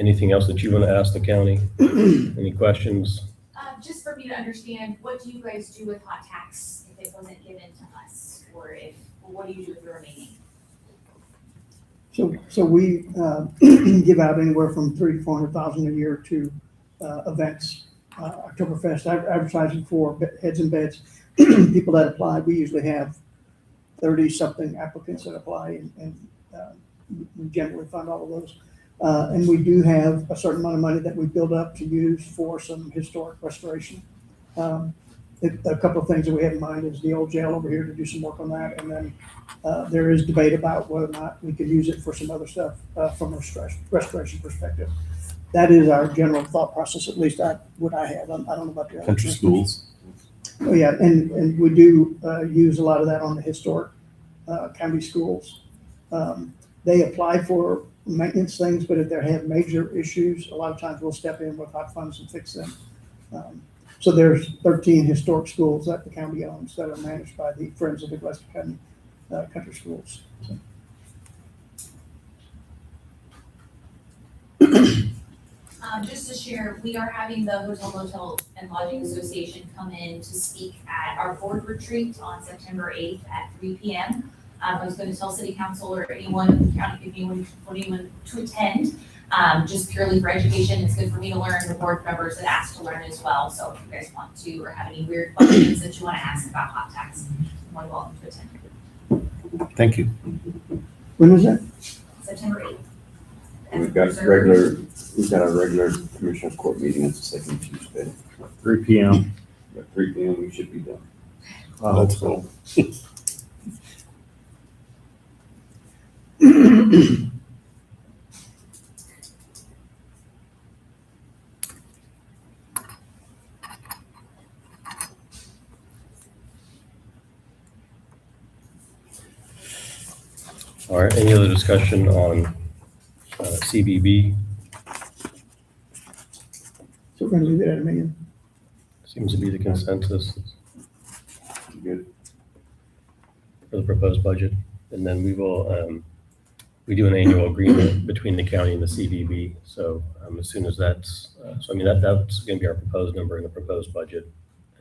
anything else that you want to ask the county? Any questions? Just for me to understand, what do you guys do with hot tax if it wasn't given to us, or what do you do with the remaining? So we give out anywhere from $300,000 to $400,000 a year to events. Oktoberfest, advertising for heads and beds. People that apply, we usually have 30-something applicants that apply, and we generally fund all of those. And we do have a certain amount of money that we build up to use for some historic restoration. A couple of things that we have in mind is the old jail over here to do some work on that. And then there is debate about whether or not we could use it for some other stuff from a restoration perspective. That is our general thought process, at least what I have. I don't know about the other. Country schools. Oh, yeah, and we do use a lot of that on the historic county schools. They apply for maintenance things, but if they have major issues, a lot of times we'll step in with hot funds and fix them. So there's 13 historic schools that the county owns that are managed by the Friends of the Gillespie County Country Schools. Just to share, we are having the Hotel, Motel, and Lodging Association come in to speak at our board retreat on September 8th at 3 p.m. I was going to tell city council or anyone in the county, if anyone to attend, just purely for education. It's good for me to learn, the board members that asked to learn as well. So if you guys want to or have any weird questions that you want to ask about hot tax, you're more than welcome to attend. Thank you. When is that? September 8th. We've got our regular Commissioners Court meeting. It's the second Tuesday. 3 p.m. At 3 p.m. we should be done. Oh, that's cool. All right, any other discussion on CBB? So we're going to leave it at $1 million. Seems to be the consensus Good. for the proposed budget. And then we do an annual agreement between the county and the CVB. So as soon as that's, that's going to be our proposed number in the proposed budget.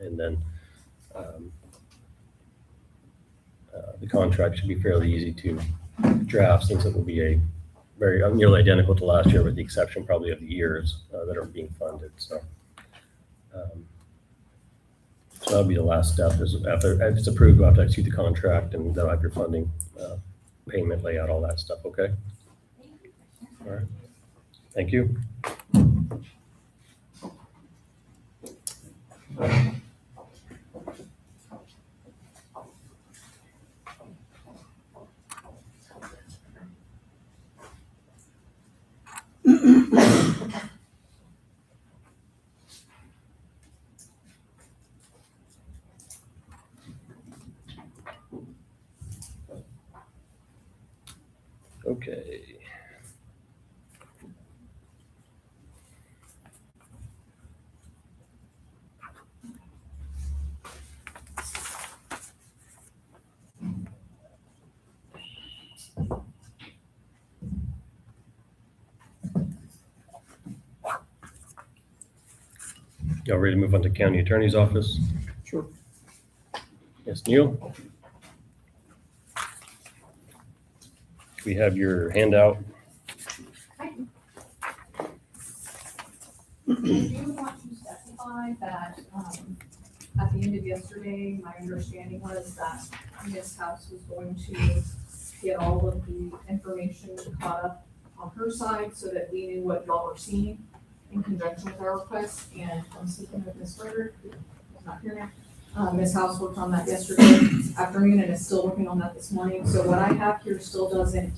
And then the contract should be fairly easy to draft since it will be a very nearly identical to last year with the exception probably of the years that are being funded. So that'll be the last step is after it's approved, we'll have to execute the contract and they'll have your funding payment layout, all that stuff. Okay. All right. Thank you. Okay. Y'all ready to move on to county attorney's office? Sure. Yes, Neil? We have your handout. I do want to specify that, at the end of yesterday, my understanding was that Ms. House was going to get all of the information caught up on her side so that we knew what y'all were seeing in conjunction with our request. And I'm speaking with Ms. Frederick, who's not here now. Ms. House worked on that yesterday afternoon and is still working on that this morning. So what I have here still doesn't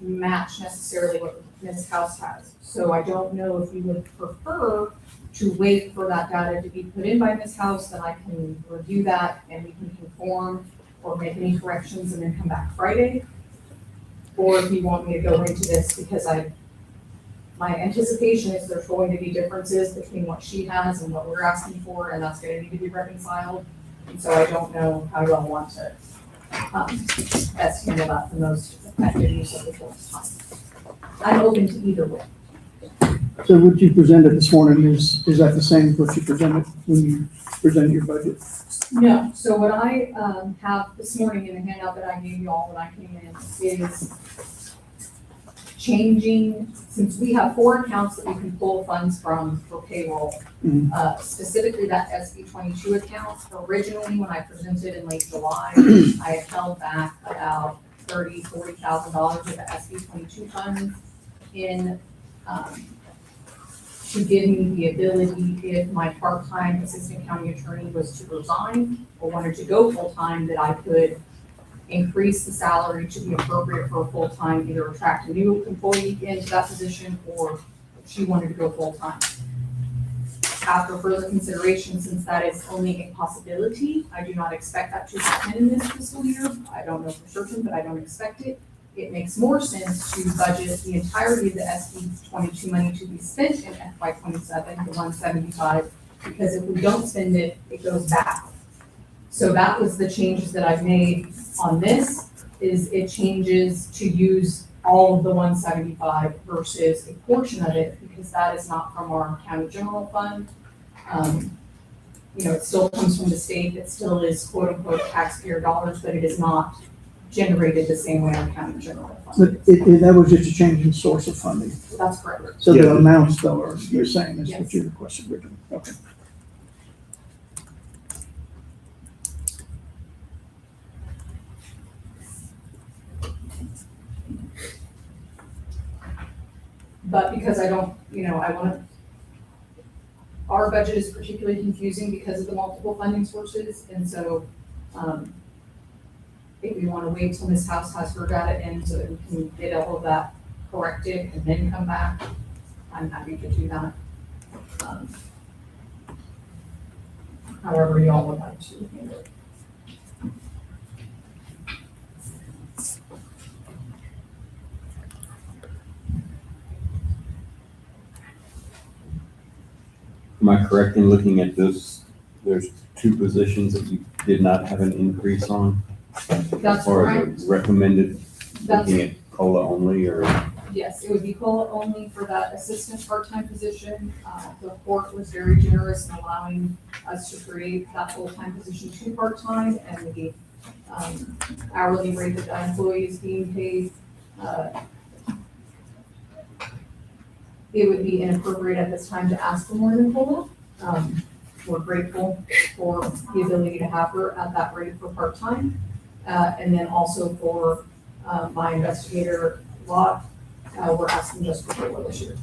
match necessarily what Ms. House has. So I don't know if you would prefer to wait for that data to be put in by Ms. House, then I can review that and we can conform or make any corrections and then come back Friday. Or if you want me to go into this because my anticipation is there's going to be differences between what she has and what we're asking for, and that's gonna need to be reconciled. And so I don't know how y'all want to best handle that the most effective use of the court's time. I'm open to either way. So what you presented this morning is that the same as what you presented when you presented your budget? No, so what I have this morning in the handout that I gave you all when I came in is changing, since we have 4 accounts that we can pull funds from for payroll, specifically that SB 22 account. Originally, when I presented in late July, I had held back about $40,000 of the SB 22 funds in to give me the ability, if my part-time assistant county attorney was to resign or wanted to go full-time, that I could increase the salary to be appropriate for a full-time, either attract a new employee into that position or she wanted to go full-time. After further consideration, since that is only a possibility, I do not expect that to happen in this fiscal year. I don't know for certain, but I don't expect it. It makes more sense to budget the entirety of the SB 22 money to be spent in FY 27, the 175, because if we don't spend it, it goes back. So that was the changes that I've made on this, is it changes to use all of the 175 versus a portion of it, because that is not from our county general fund. It still comes from the state, it still is quote unquote taxpayer dollars, but it is not generated the same way our county general fund But that was just a change in source of funding. is. That's correct. So the amounts though are, you're saying is what you requested originally. Okay. But because I don't, our budget is particularly confusing because of the multiple funding sources, and so, if we want to wait till Ms. House has her data in so that we can get all of that corrected and then come back, I'm happy to do that. However y'all would like to handle it. Am I correct in looking at this? There's two positions that you did not have an increase on? That's Or correct. is it recommended That's, looking at COLA only, or? yes, it would be COLA only for that assistant part-time position. The court was very generous in allowing us to create that full-time position to part-time, and the hourly rate that the employee is being paid, it would be inappropriate at this time to ask for more than COLA. We're grateful for the ability to have her at that rate for part-time. And then also for my investigator lot, we're asking just for COLA this year.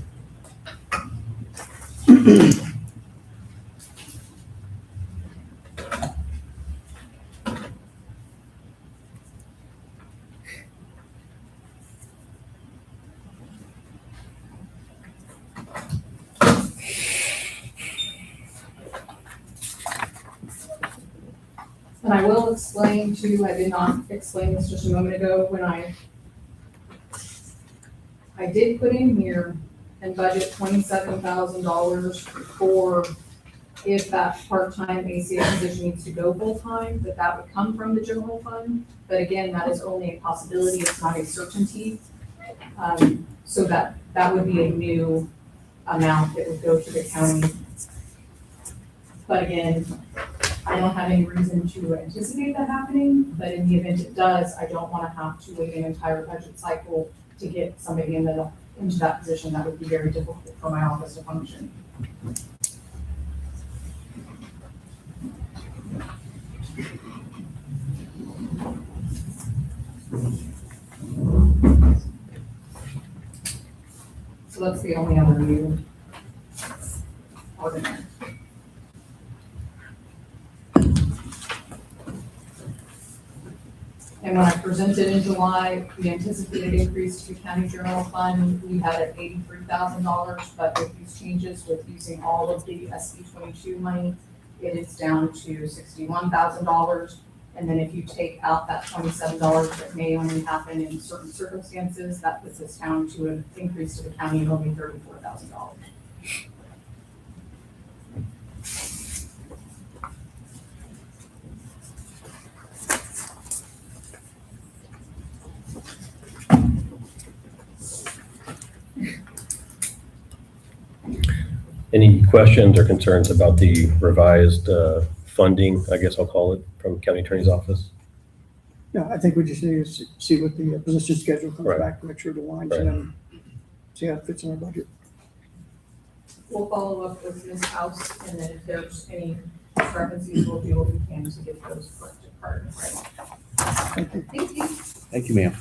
And I will explain too, I did not explain this just a moment ago, when I did put in here and budget $27,000 for if that part-time ACA position needs to go full-time, that would come from the general fund. But again, that is only a possibility, it's not a certainty. So that would be a new amount that would go to the county. But again, I don't have any reason to anticipate that happening, but in the event it does, I don't want to have to wait an entire budget cycle to get somebody into that position. That would be very difficult for my office to function. So that's the only other new order. And when I presented in July, the anticipated increase to the county general fund, we had at $83,000, but with these changes, with using all of the SB 22 money, it is down to $61,000. And then if you take out that $27 that may only happen in certain circumstances, that puts us down to an increase to the county of only $34,000. Any questions or concerns about the revised funding, I guess I'll call it, from County Attorney's Office? Yeah, I think we just need to see what the position schedule comes Right. back, to make sure it aligns, Right. and then see how it fits in our budget. We'll follow up with Ms. House, and then if there's any discrepancies, we'll do what we can to get those corrected prior to Friday. Thank you. Thank you. Thank you, ma'am.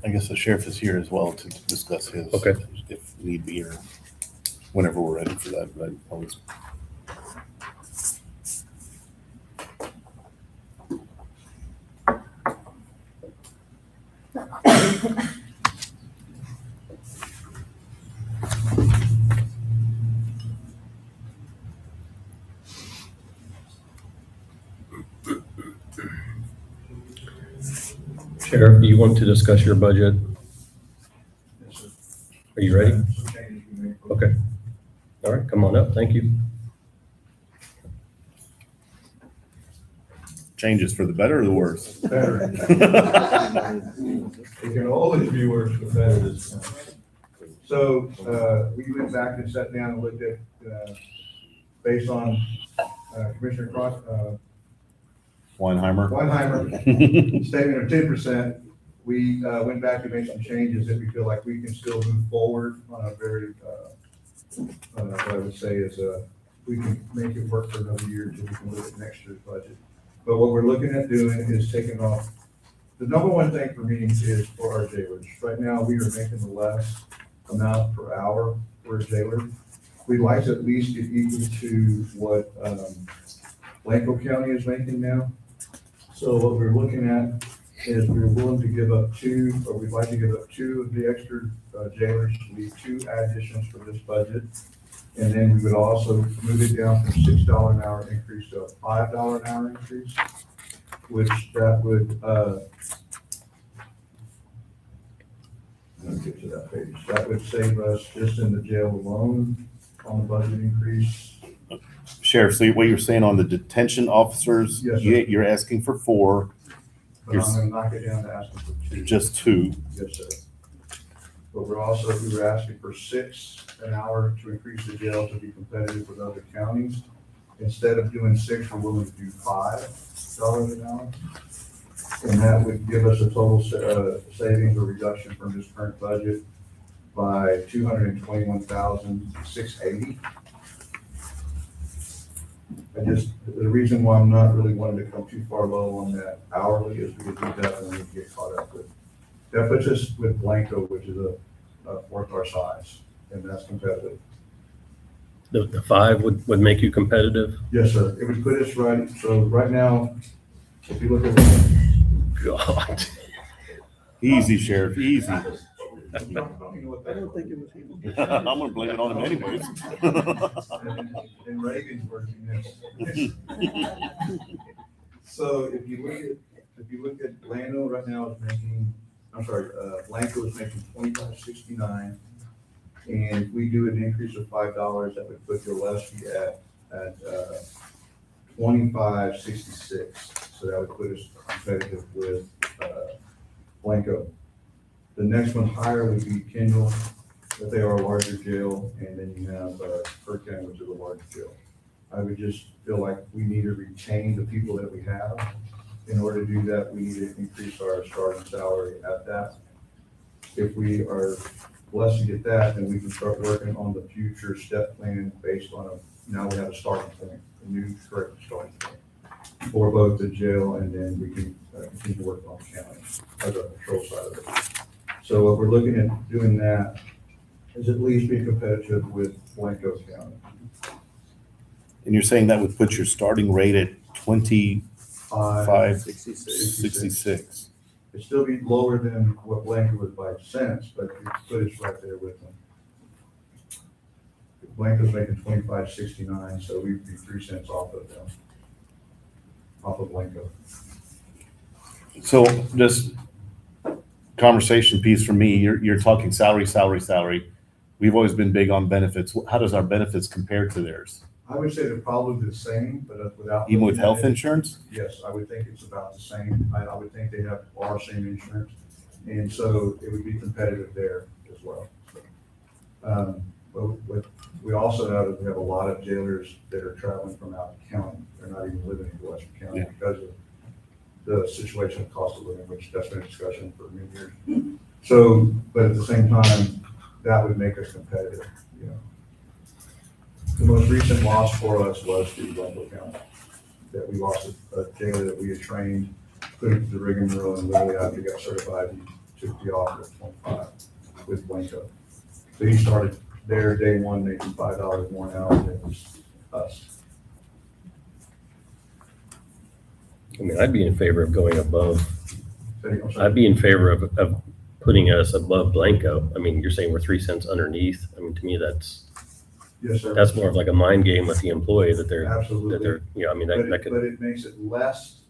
I guess the sheriff is here as well to discuss his. Okay. If need be, or whenever we're ready for that, but always. Sheriff, do you want to discuss your budget? Are you ready? Okay. All right, come on up. Thank you. Changes for the better or the worse? Better. It can always be worse, but better this time. So, we went back and sat down and looked at, based on, Commissioner Weinheimer. Weinheimer statement of 10%, we, went back and made some changes that we feel like we can still move forward on a very, what I would say is, we can make it work for another year until we can look at next year's budget. But what we're looking at doing is taking off, the number one thing for me is for our jailers. Right now, we are making the less amount per hour for a jailer. We'd like to at least get equal to what Blanco County is making now. So what we're looking at is we're willing to give up we'd like to give up 2 of the extra jailers, leave 2 additions for this budget. And then we would also move it down from $6 an hour increase to a $5 an hour increase, which that would, let me get to that page. That would save us just in the jail alone on the budget increase. Sheriff, so what you're saying on the detention officers, Yes, sir. you're asking for 4, But I'm gonna knock it down to asking for 2. just 2. Yes, sir. But we were asking for 6 an hour to increase the jail to be competitive with other counties. Instead of doing 6, we're willing to do $5 an hour. And that would give us a total savings or reduction from this current budget by $221,680. The reason why I'm not really wanting to come too far low on that hourly is because we definitely get caught up with. That puts us with Blanco, which is a fourth our size, and that's competitive. The 5 would make you competitive? Yes, sir. It would put us right, so right now, if you look at. God. Easy, Sheriff, easy. I don't think it was him. I'm gonna blame it on him anyways. In Reagan's version, yes. So if you look at Lando right now is making, Blanco is making $25.69. And if we do an increase of $5, that would put Gillespie at $25.66. So that would put us competitive with Blanco. The next one higher would be Kendall, but they are a larger jail, and then you have Kirk County, which is a larger jail. I would just feel like we need to retain the people that we have. In order to do that, we need to increase our starting salary at that. If we are blessed to get that, then we can start working on the future step plan based on now we have a starting point, a new correct starting point for both the jail, and then we can continue to work on the county as a patrol side of it. So what we're looking at doing that is at least be competitive with Blanco County. And you're saying that would put your starting rate at 5.66. It'd still be lower than what Blanco was by cents, but it put us right there with them. Blanco's making $25.69, so we'd be 3 cents off of them, off of Blanco. So just conversation piece for me, you're talking salary. We've always been big on benefits. How does our benefits compare to theirs? I would say they're probably the same, but without. Even with health insurance? Yes, I would think it's about the same. I would think they have our same insurance. And so it would be competitive there as well. But we also know that we have a lot of jailers that are traveling from out of county. They're not even living in Gillespie County because of the situation of cost of living, which that's been a discussion for many years. So, but at the same time, that would make us competitive, you know. The most recent loss for us was to Blanco County, that we lost a jailer that we had trained, put him through the rigmarole, and literally after he got certified, he took the offer of 25 with Blanco. So he started there day one, making $5 more an hour than it was us. I mean, I'd be in favor of going above. I'm sorry. I'd be in favor of putting us above Blanco. I mean, you're saying we're 3 cents underneath. I mean, to me, that's Yes, sir. that's more of like a mind game with the employee that they're, Absolutely. you know, I mean, But that it, could, but it makes it less,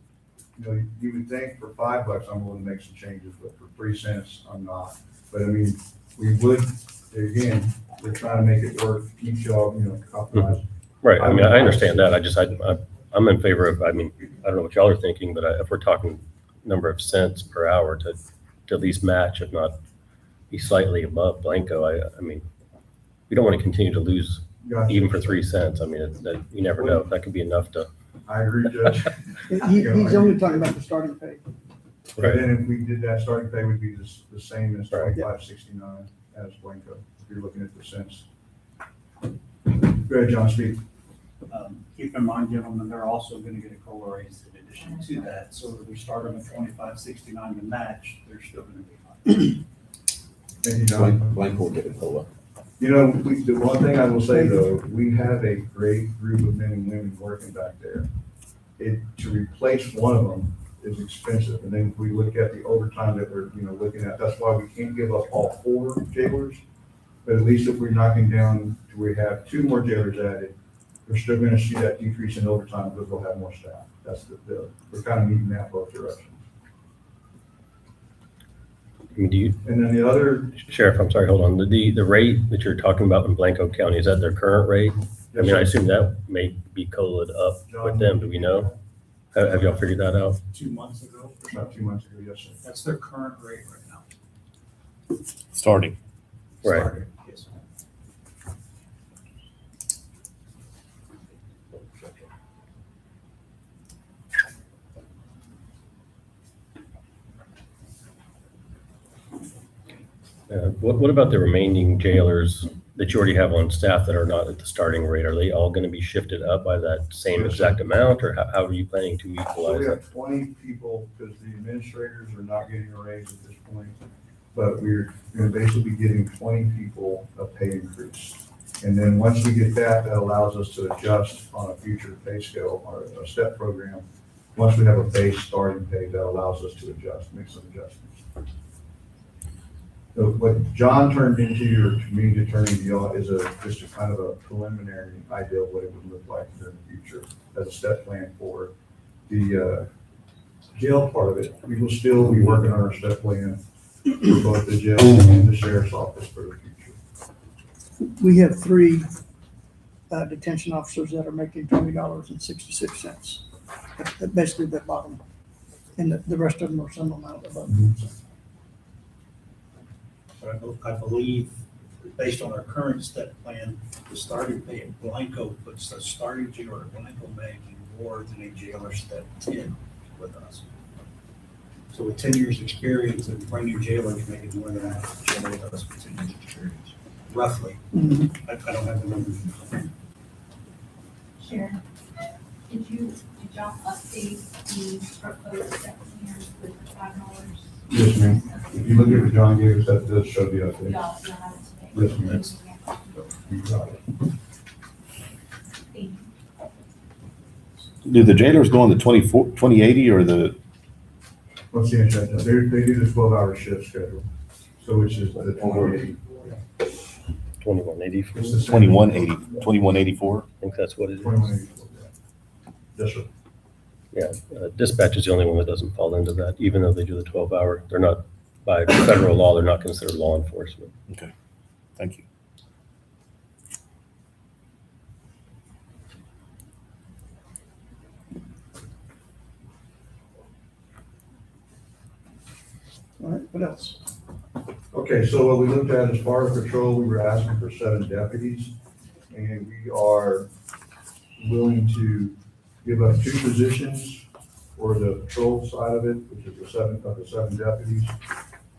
you know, you would think for $5, I'm willing to make some changes, but for 3 cents, I'm not. But I mean, we would, again, we're trying to make it work, keep y'all, you know, compromise. right. I mean, I understand that. I'm in favor of, I mean, I don't know what y'all are thinking, but if we're talking number of cents per hour to at least match, if not be slightly above Blanco, I mean, we don't want to continue to lose Gotcha. even for 3 cents. I mean, you never know. That could be enough to. I agree, Judge. He's only talking about the starting pay. But then if we did that, starting pay would be the same as Right. $25.69 as Blanco, if you're looking at the cents. Go ahead, John, speak. Keep in mind, gentlemen, they're also gonna get a COLA raise in addition to that, so if we start them at 25.69 to match, they're still gonna be high. Thank you, John. Blank will get a COLA. You know, the one thing I will say though, we have a great group of men and women working back there. To replace one of them is expensive, and then if we look at the overtime that we're, looking at, that's why we can't give up all 4 jailers. But at least if we're knocking down to we have 2 more jailers added, we're still gonna see that decrease in overtime because we'll have more staff. That's we're kind of meeting that both directions. I mean, do you, And then the other, Sheriff, I'm sorry, hold on. The rate that you're talking about in Blanco County, is that their current rate? I mean, I assume that may be COLA'd up with them. Do we know? Have y'all figured that out? 2 months ago, about 2 months ago, yes, sir. that's their current rate right now. Starting. Right. Started, yes. What about the remaining jailers that you already have on staff that are not at the starting rate? Are they all going to be shifted up by that same exact amount, or how are you planning to So equalize we that? have 20 people, because the administrators are not getting a raise at this point, but we're going to basically be getting 20 people a pay increase. And then once we get that, that allows us to adjust on a future pay scale or a step program. Once we have a base starting pay, that allows us to adjust, make some adjustments. So what John turned into your community attorney deal is just a kind of a preliminary idea of what it would look like in the future as a step plan for the jail part of it. We will still be working on our step plan for both the jail and the sheriff's office for the future. We have 3 detention officers that are making $20.66. That's basically the bottom. And the rest of them are some amount above. I believe, based on our current step plan, the starting pay at Blanco puts the starting jailer at Blanco making more than a jailer step 10 with us. So with 10 years' experience, a brand new jailer is making more than a jailer with us with 10 years' experience, roughly. Mhm. I don't have the numbers. Sharon, did y'all update the proposed step plan with $5? Yes, ma'am. If you look at what John gave us, that does show the update. Y'all have it today? Yes, ma'am. You got it. Thank you. Do the jailers go on the 2080 or the, What's the answer? They do the 12-hour shift schedule, so which is the 2080. 2180? It's the same. 2180, 2184? I think that's what it is. 2184, yeah. Yes, sir. Yeah, dispatch is the only one that doesn't fall into that, even though they do the 12-hour. They're not, by federal law, they're not considered law enforcement. Okay, thank you. All right, what else? Okay, so what we looked at as far as patrol, we were asking for 7 deputies, and we are willing to give up 2 positions for the patrol side of it, which is the 7 deputies,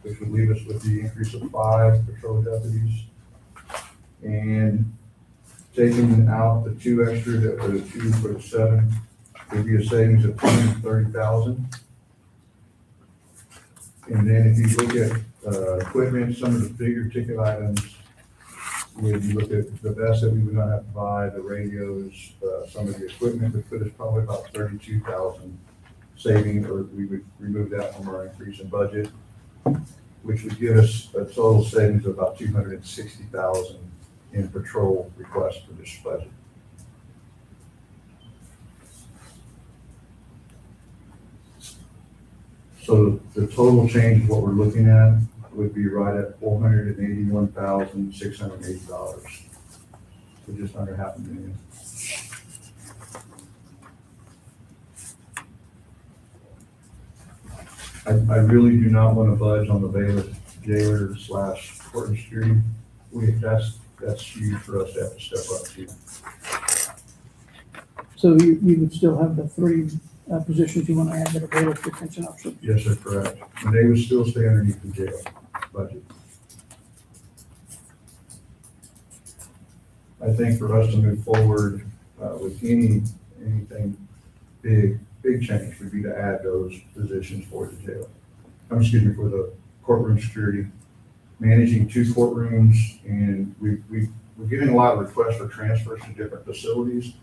which would leave us with the increase of 5 patrol deputies. And taking out the 2 extra that were the 2 for the 7 would be a savings of $230,000. And then if you look at equipment, some of the bigger ticket items, when you look at the vest that we would not have to buy, the radios, some of the equipment would put us probably about 32,000 saving, or we would remove that from our increase in budget, which would give us a total savings of about 260,000 in patrol requests for this budget. So the total change, what we're looking at, would be right at $481,680, so just under $500,000. I really do not want to budge on the jailer / court security. That's huge for us to have to step up to. So you would still have the 3 positions you want to add that are bailiff detention officer? Yes, sir, correct. And they would still stay underneath the jail budget. I think for us to move forward, with anything big change would be to add those positions for the jail. Excuse me, for the courtroom security, managing 2 courtrooms, and we're getting a lot of requests for transfers to different facilities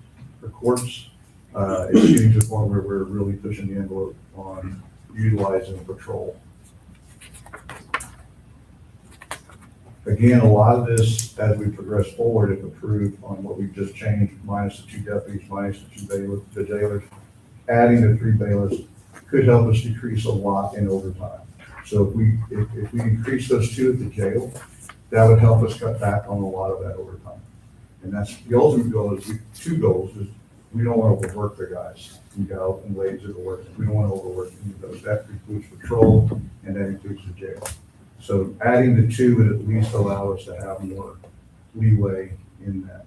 for courts. It's getting to the point where we're really pushing the envelope on utilizing patrol. Again, a lot of this, as we progress forward, if approved on what we've just changed, minus the 2 deputies, minus the 2 jailers, adding the 3 bailiffs could help us decrease a lot in overtime. So if we increase those 2 at the jail, that would help us cut back on a lot of that overtime. And that's the ultimate goal. Is 2 goals is we don't want to overwork the guys and gals and ladies that are working. We don't want to overwork any of those. That includes patrol and that includes the jail. So adding the 2 would at least allow us to have more leeway in that.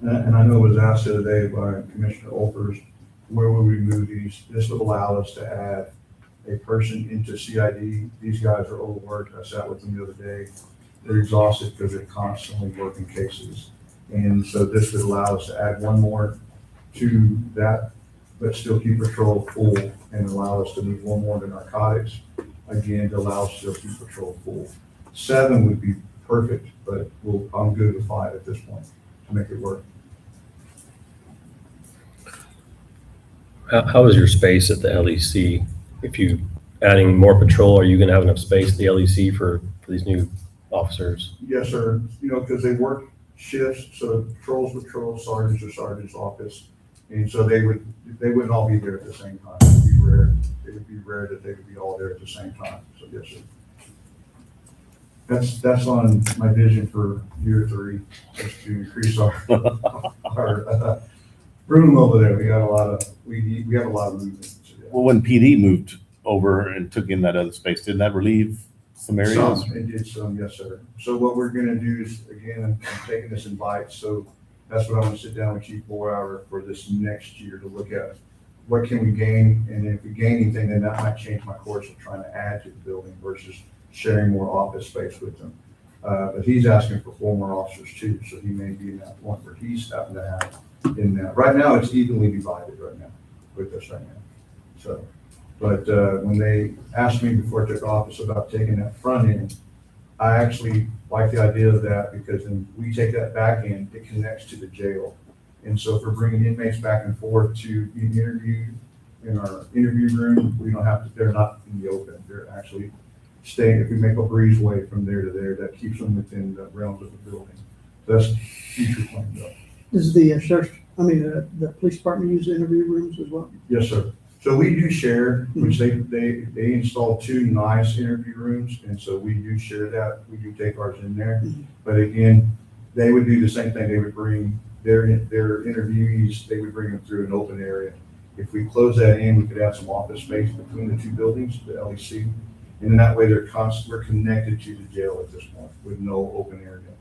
And I know it was asked the other day by Commissioner Olpers, where would we move these? This would allow us to add a person into CID. These guys are overworked. I sat with them the other day. They're exhausted because they're constantly working cases. And so this would allow us to add 1 more to that, but still keep patrol full and allow us to move 1 more to narcotics. Again, to allow us to still keep patrol full. 7 would be perfect, but I'm good with 5 at this point to make it work. How is your space at the LEC? If you adding more patrol, are you going to have enough space at the LEC for these new officers? Yes, sir. You know, because they work shifts, so patrols, sergeants or sergeant's office. And so they wouldn't all be there at the same time. It would be rare. It would be rare that they would be all there at the same time. So yes, sir. That's on my vision for year 3, is to increase our room over there. We have a lot of movement. So, yeah. Well, when PD moved over and took in that other space, didn't that relieve some areas? It did some, yes, sir. So what we're gonna do is, again, I'm taking this in bites, so that's what I want to sit down with Chief Boyer for this next year to look at. What can we gain? And if we gain anything, then that might change my course of trying to add to the building versus sharing more office space with them. But he's asking for 4 more officers too, so he may be in that point where he's stepping to have in that. Right now, it's evenly divided right now with us right now. So, but when they asked me before I took office about taking that front end, I actually like the idea of that because then we take that back end, it connects to the jail. And so if we're bringing inmates back and forth to be interviewed in our interview room, we don't have to, they're not in the open. They're actually staying, if we make a breezeway from there to there, that keeps them within the realms of the building. So that's future planned up. Does the sheriff, the police department use interview rooms as well? Yes, sir. So we do share, which they installed 2 nice interview rooms, and so we do share that. We do take ours in there. But again, they would do the same thing. They would bring their interviewees, they would bring them through an open area. If we close that in, we could have some office space between the 2 buildings, the LEC, and then that way we're connected to the jail at this point with no open area.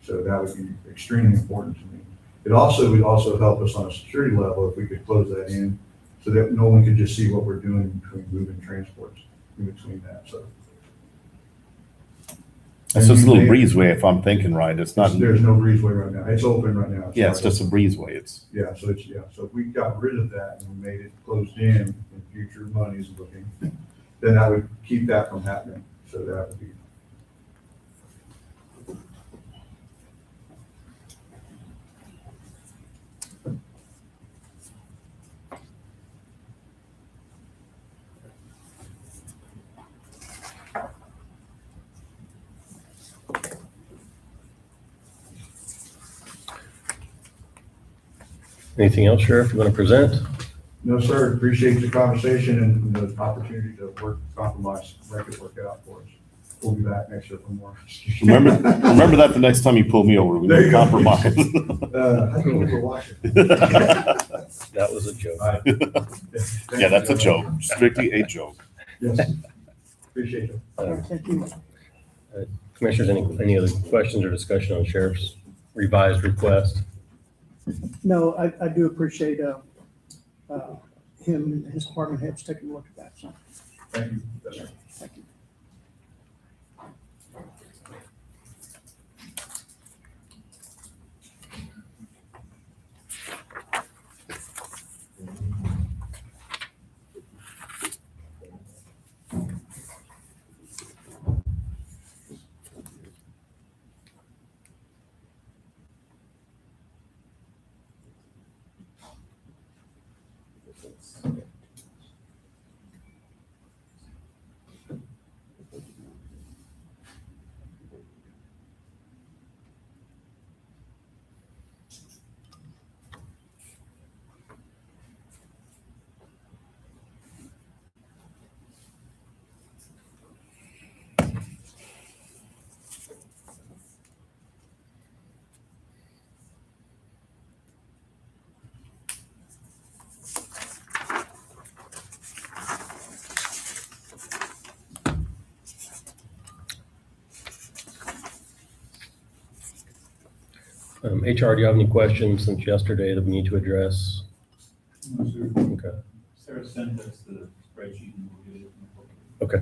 So that would be extremely important to me. It also would also help us on a security level if we could close that in so that no one could just see what we're doing between moving transports in between that. So It's just a little breezeway, if I'm thinking right. It's not. There's no breezeway right now. It's open right now. Yeah, it's just a breezeway. It's. Yeah, so so if we got rid of that and we made it closed in future money's looking, then that would keep that from happening. So that would be. Anything else, Sheriff, you want to present? No, sir. Appreciate the conversation and the opportunity to compromise, make it work out for us. We'll be back next year for more. Remember that the next time you pull me over, we need to compromise. I can over Washington. That was a joke. Right. Yeah, that's a joke. Strictly a joke. Yes. Appreciate it. Thank you. Commissioners, any other questions or discussion on sheriff's revised request? No, I do appreciate, him and his department heads taking a look at that, so, Thank you. thank you. HR, do you have any questions since yesterday that we need to address? No, sir. Okay. Sarah sent us the spreadsheet and we'll get it. Okay.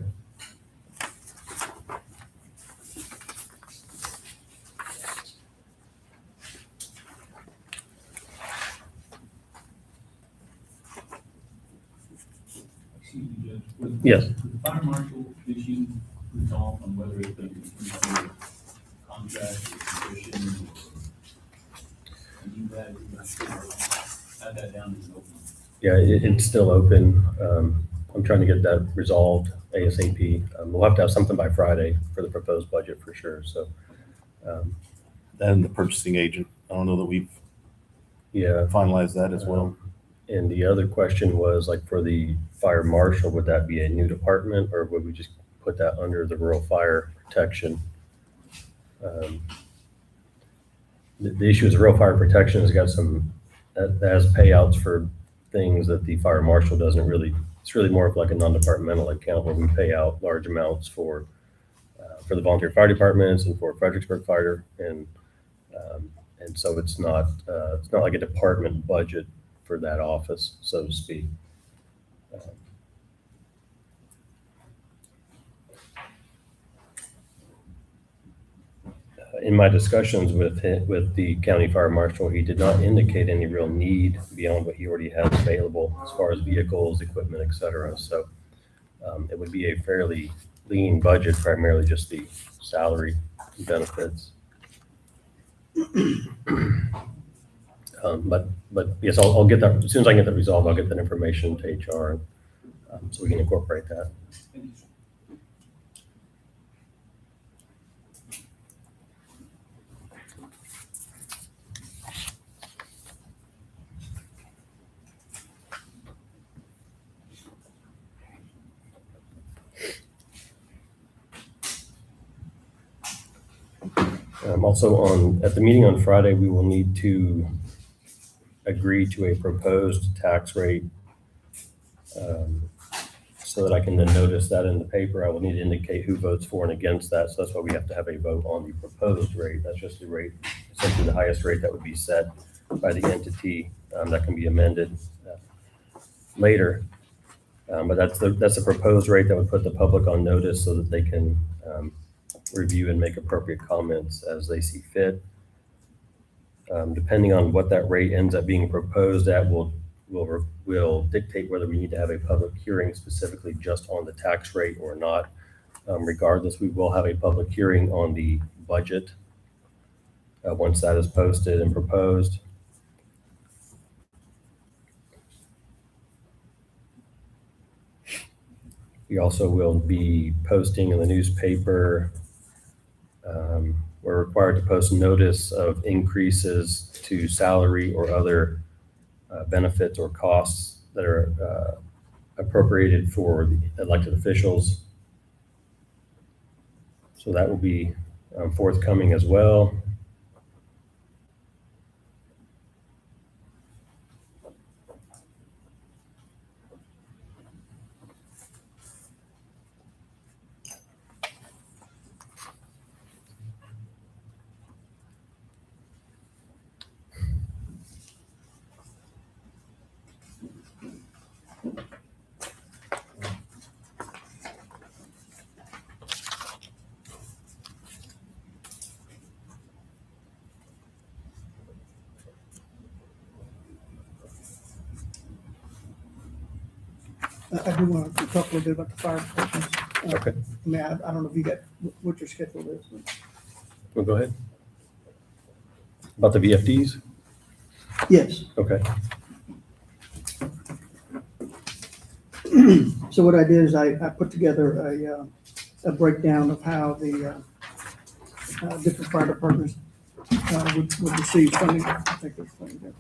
Excuse me, Judge. Was- Yes. was the fire marshal issue resolved on whether it's been through contract or position? And you had that down as an open. Yeah, it's still open. I'm trying to get that resolved ASAP. We'll have to have something by Friday for the proposed budget for sure, so. And the purchasing agent, I don't know that we've Yeah. finalized that as well. And the other question was like for the fire marshal, would that be a new department or would we just put that under the rural fire protection? The issue is rural fire protection has got some, that has payouts for things that the fire marshal doesn't really, it's really more of like a non-departmental account where we pay out large amounts for the volunteer fire departments and for Fredericksburg Fire. And so it's not like a department budget for that office, so to speak. In my discussions with the county fire marshal, he did not indicate any real need beyond what he already has available as far as vehicles, equipment, et cetera. So it would be a fairly lean budget, primarily just the salary and benefits. But yes, I'll get that, as soon as I get that resolved, I'll get that information to HR, so we can incorporate that. Thank you. Also at the meeting on Friday, we will need to agree to a proposed tax rate, so that I can then notice that in the paper. I will need to indicate who votes for and against that. So that's why we have to have a vote on the proposed rate. That's just the rate, essentially the highest rate that would be set by the entity. That can be amended later. But that's the proposed rate that would put the public on notice so that they can review and make appropriate comments as they see fit. Depending on what that rate ends up being proposed at, will dictate whether we need to have a public hearing specifically just on the tax rate or not. Regardless, we will have a public hearing on the budget once that is posted and proposed. We also will be posting in the newspaper. We're required to post notice of increases to salary or other benefits or costs that are appropriated for the elected officials. So that will be forthcoming as well. I do want to talk a little bit about the fire departments. Okay. I mean, I don't know if you got, what your schedule is. But Well, go ahead. About the VFDs? yes. Okay. So what I did is I put together a breakdown of how the different fire departments would receive funding. I think there's funding there.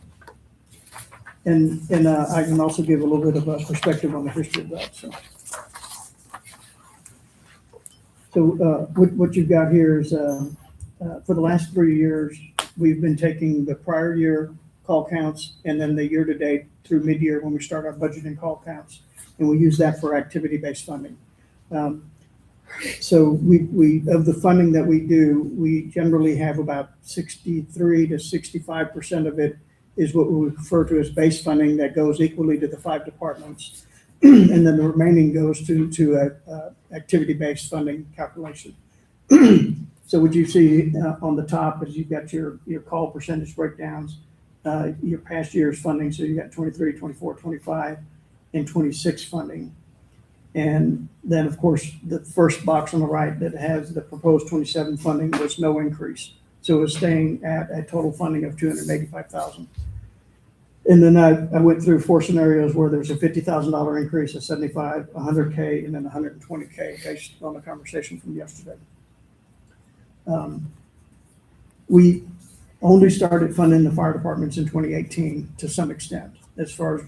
And I can also give a little bit of a perspective on the history of that, so. So what you've got here is, for the last 3 years, we've been taking the prior year call counts and then the year-to-date through mid-year when we start our budgeting call counts, and we use that for activity-based funding. So we of the funding that we do, we generally have about 63 to 65% of it is what we refer to as base funding that goes equally to the 5 departments. And then the remaining goes to activity-based funding calculation. So what you see on the top is you've got your call percentage breakdowns, your past year's funding. So you got 23, 24, 25, and 26 funding. And then, of course, the first box on the right that has the proposed 27 funding was no increase. So it's staying at a total funding of $285,000. And then I went through 4 scenarios where there's a $50,000 increase, a 75, 100K, and then 120K based on the conversation from yesterday. We only started funding the fire departments in 2018 to some extent, as far as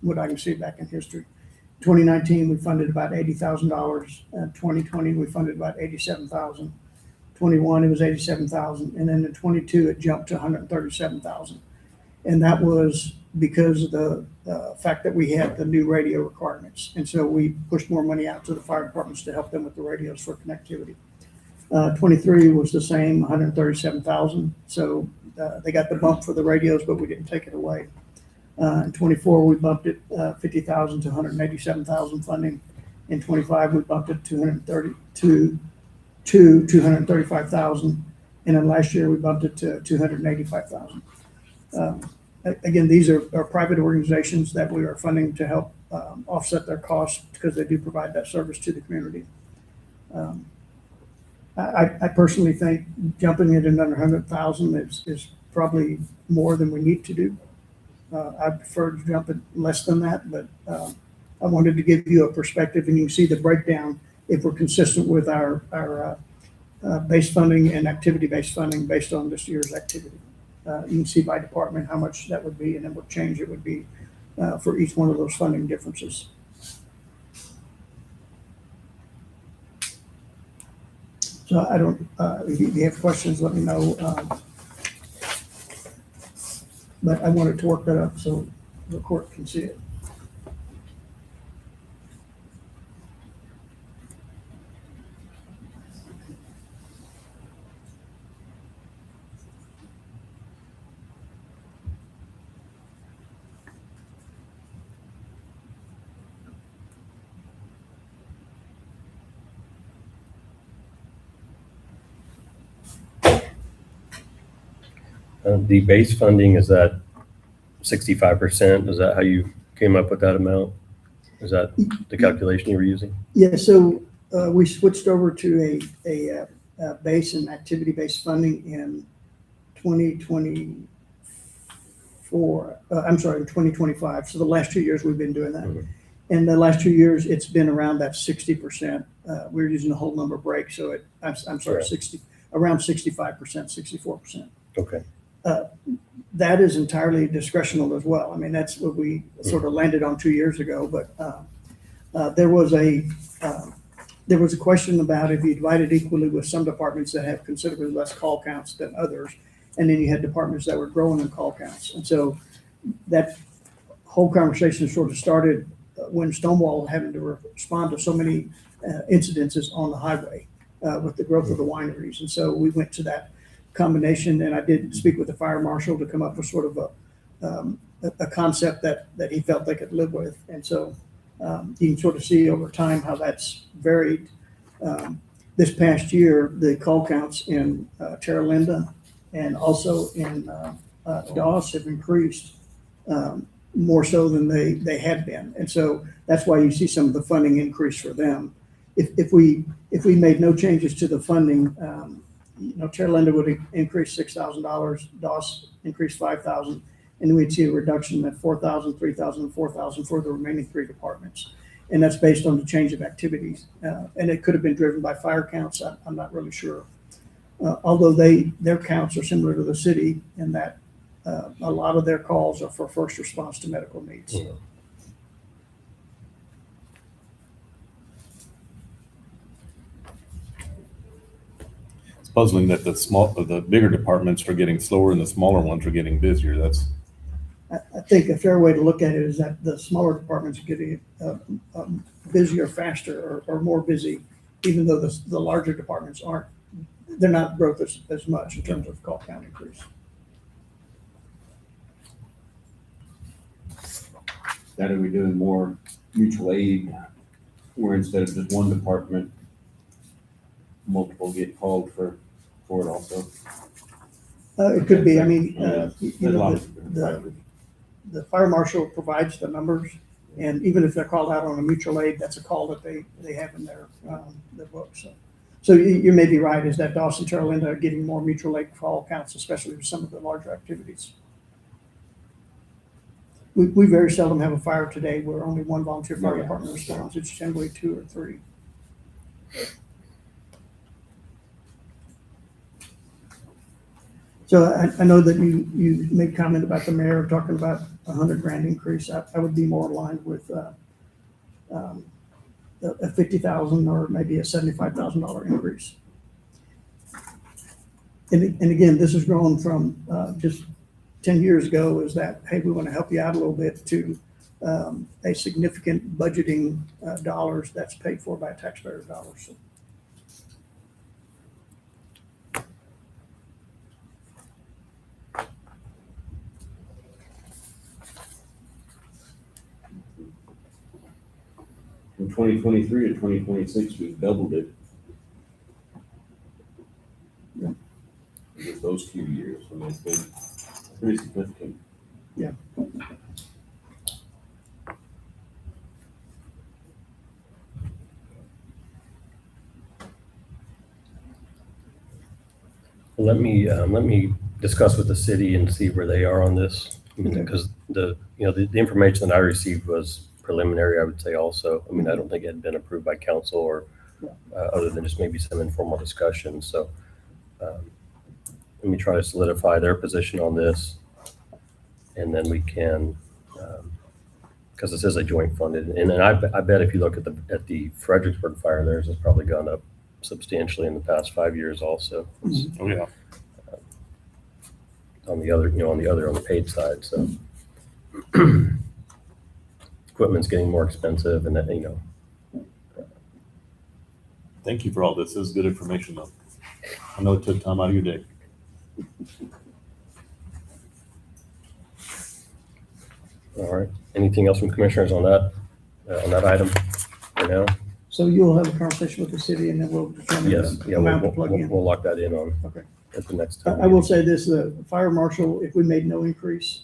what I can see back in history. 2019, we funded about $80,000. 2020, we funded about $87,000. 21, it was $87,000. And then in 22, it jumped to $137,000. And that was because of the fact that we had the new radio requirements. And so we pushed more money out to the fire departments to help them with the radios for connectivity. 23 was the same, $137,000. So they got the bump for the radios, but we didn't take it away. In 24, we bumped it $50,000 to $187,000 funding. In 25, we bumped it to $235,000. And then last year, we bumped it to $285,000. Again, these are private organizations that we are funding to help offset their costs because they do provide that service to the community. I personally think jumping it another 100,000 is probably more than we need to do. I prefer to jump it less than that, but I wanted to give you a perspective, and you can see the breakdown if we're consistent with our base funding and activity-based funding based on this year's activity. You can see by department how much that would be and then what change it would be for each one of those funding differences. So I don't, if you have questions, let me know. But I wanted to work that up so the court can see it. The base funding, is that 65%? Is that how you came up with that amount? Is that the calculation you were using? Yeah, so we switched over to a base and activity-based funding in 2024. I'm sorry, in 2025. So the last 2 years we've been doing that. Mm-hmm. And the last 2 years, it's been around that 60%. We're using a whole number break, so I'm sorry, 60, around 65%, 64%. Okay. That is entirely discretional as well. I mean, that's what we sort of landed on 2 years ago, but there was a question about if you divide it equally with some departments that have considerably less call counts than others, and then you had departments that were growing in call counts. And so that whole conversation sort of started when Stonewall having to respond to so many incidences on the highway with the growth of the wineries. And so we went to that combination, and I did speak with the fire marshal to come up with sort of a concept that he felt they could live with. And so you can sort of see over time how that's varied. This past year, the call counts in Terra Linda and also in Doss have increased more so than they had been. And so that's why you see some of the funding increase for them. If we made no changes to the funding, Terra Linda would increase $6,000, DOS increase 5,000, and we'd see a reduction of 4,000, 3,000, and 4,000 for the remaining three departments. And that's based on the change of activities. And it could have been driven by fire counts. I'm not really sure. Although their counts are similar to the city in that a lot of their calls are for first response to medical needs. Yeah. It's puzzling that the bigger departments are getting slower and the smaller ones are getting busier. I think a fair way to look at it is that the smaller departments are getting busier faster or more busy, even though the larger departments aren't. They're not growth as much in terms of call count increase. That are we doing more mutual aid, where instead of just one department, multiple get called for it also? It could be. I mean, the fire marshal provides the numbers, and even if they're called out on a mutual aid, that's a call that they have in their book. So you may be right, is that Dawson, Terra Linda are getting more mutual aid call counts, especially with some of the larger activities. We very seldom have a fire today where only one volunteer fire department responds. It's generally 2 or 3. So I know that you made comment about the mayor talking about $100,000 increase. I would be more aligned with a $50,000 or maybe a $75,000 increase. And again, this has grown from just 10 years ago is that, hey, we want to help you out a little bit, to a significant budgeting dollars that's paid for by taxpayer dollars. So. From 2023 to 2026, we've doubled it. Yeah. Just those 2 years, I mean, it's been pretty significant. Yeah. Let me discuss with the city and see where they are on this, because the information that I received was preliminary, I would say also. I mean, I don't think it had been approved by council or other than just maybe some informal discussion. So let me try to solidify their position on this, and then we can, because this is a joint funded, and I bet if you look at the Fredericksburg fire, theirs has probably gone up substantially in the past 5 years also. Oh, yeah. On the paid side, so equipment's getting more expensive, and that, Thank you for all this. This is good information, though. I know it took time out of your day. All right. Anything else from commissioners on that item for now? So you'll have a conversation with the city, and then we'll determine the amount to plug in. We'll lock that in on Okay. at the next time. I will say this: the fire marshal, if we made no increase,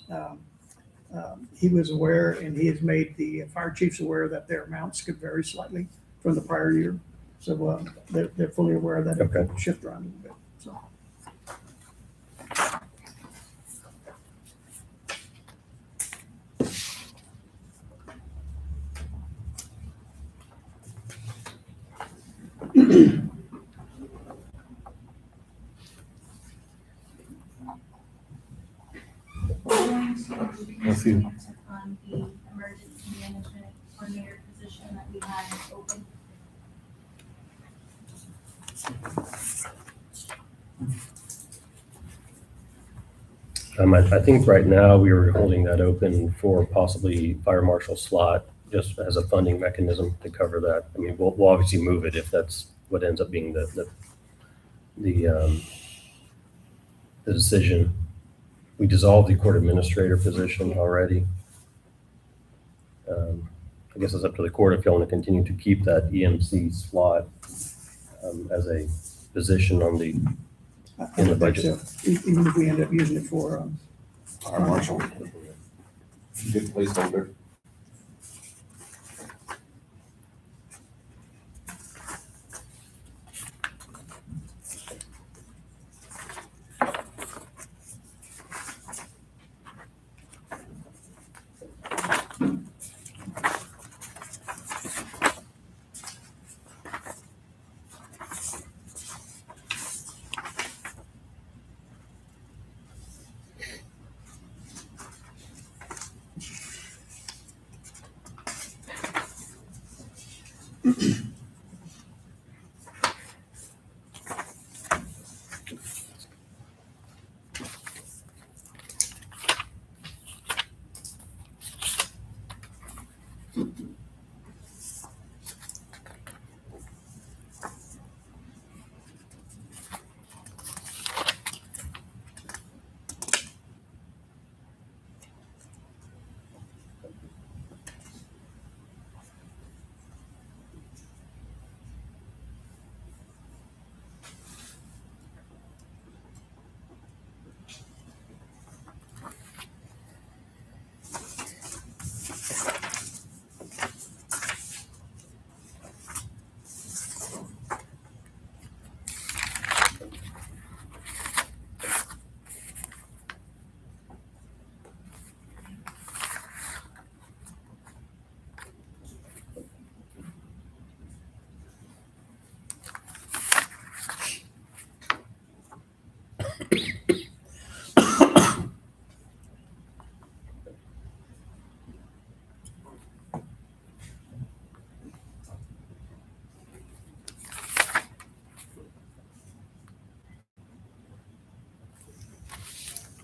he was aware, and he has made the fire chiefs aware that their amounts could vary slightly from the prior year. So they're fully aware that it could shift around a little bit. So. Let's see. On the emergency management coordinator position that we had open. I think right now we were holding that open for possibly fire marshal slot, just as a funding mechanism to cover that. I mean, we'll obviously move it if that's what ends up being the decision. We dissolved the court administrator position already. I guess it's up to the court if you want to continue to keep that EMC slot as a position on the in the budget. So, even if we end up using it for Fire marshal. Good placeholder.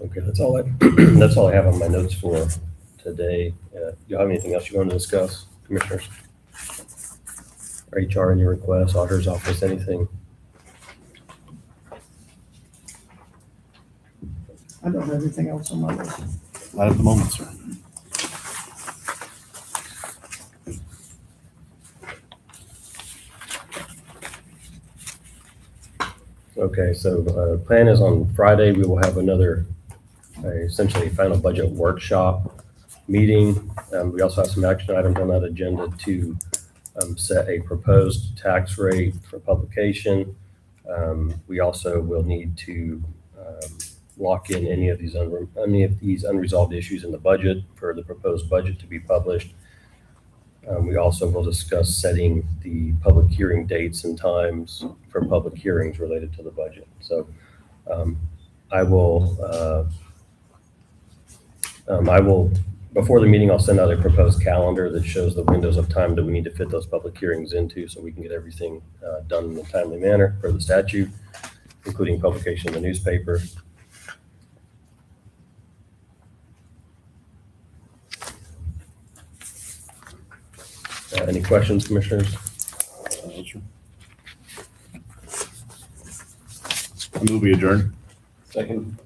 Okay, that's all that's all I have on my notes for today. Do you have anything else you want to discuss, commissioners? HR, any requests, auditor's office, anything? I don't have anything else on my list. Not at the moment, sir. Okay, so plan is on Friday, we will have another essentially final budget workshop meeting. We also have some action items on that agenda to set a proposed tax rate for publication. We also will need to lock in any of these unresolved issues in the budget for the proposed budget to be published. We also will discuss setting the public hearing dates and times for public hearings related to the budget. So I will, before the meeting, I'll send out a proposed calendar that shows the windows of time that we need to fit those public hearings into so we can get everything done in a timely manner per the statute, including publication in the newspaper. Any questions, commissioners? I move we adjourn. Second.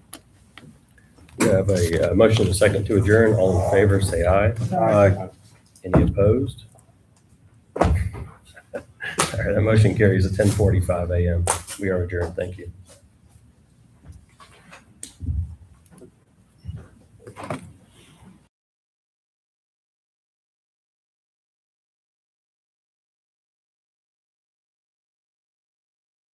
We have a motion and a second to adjourn. All in favor, say aye. Aye. Any opposed? All right, that motion carries at 10:45 a.m. We are adjourned. Thank you.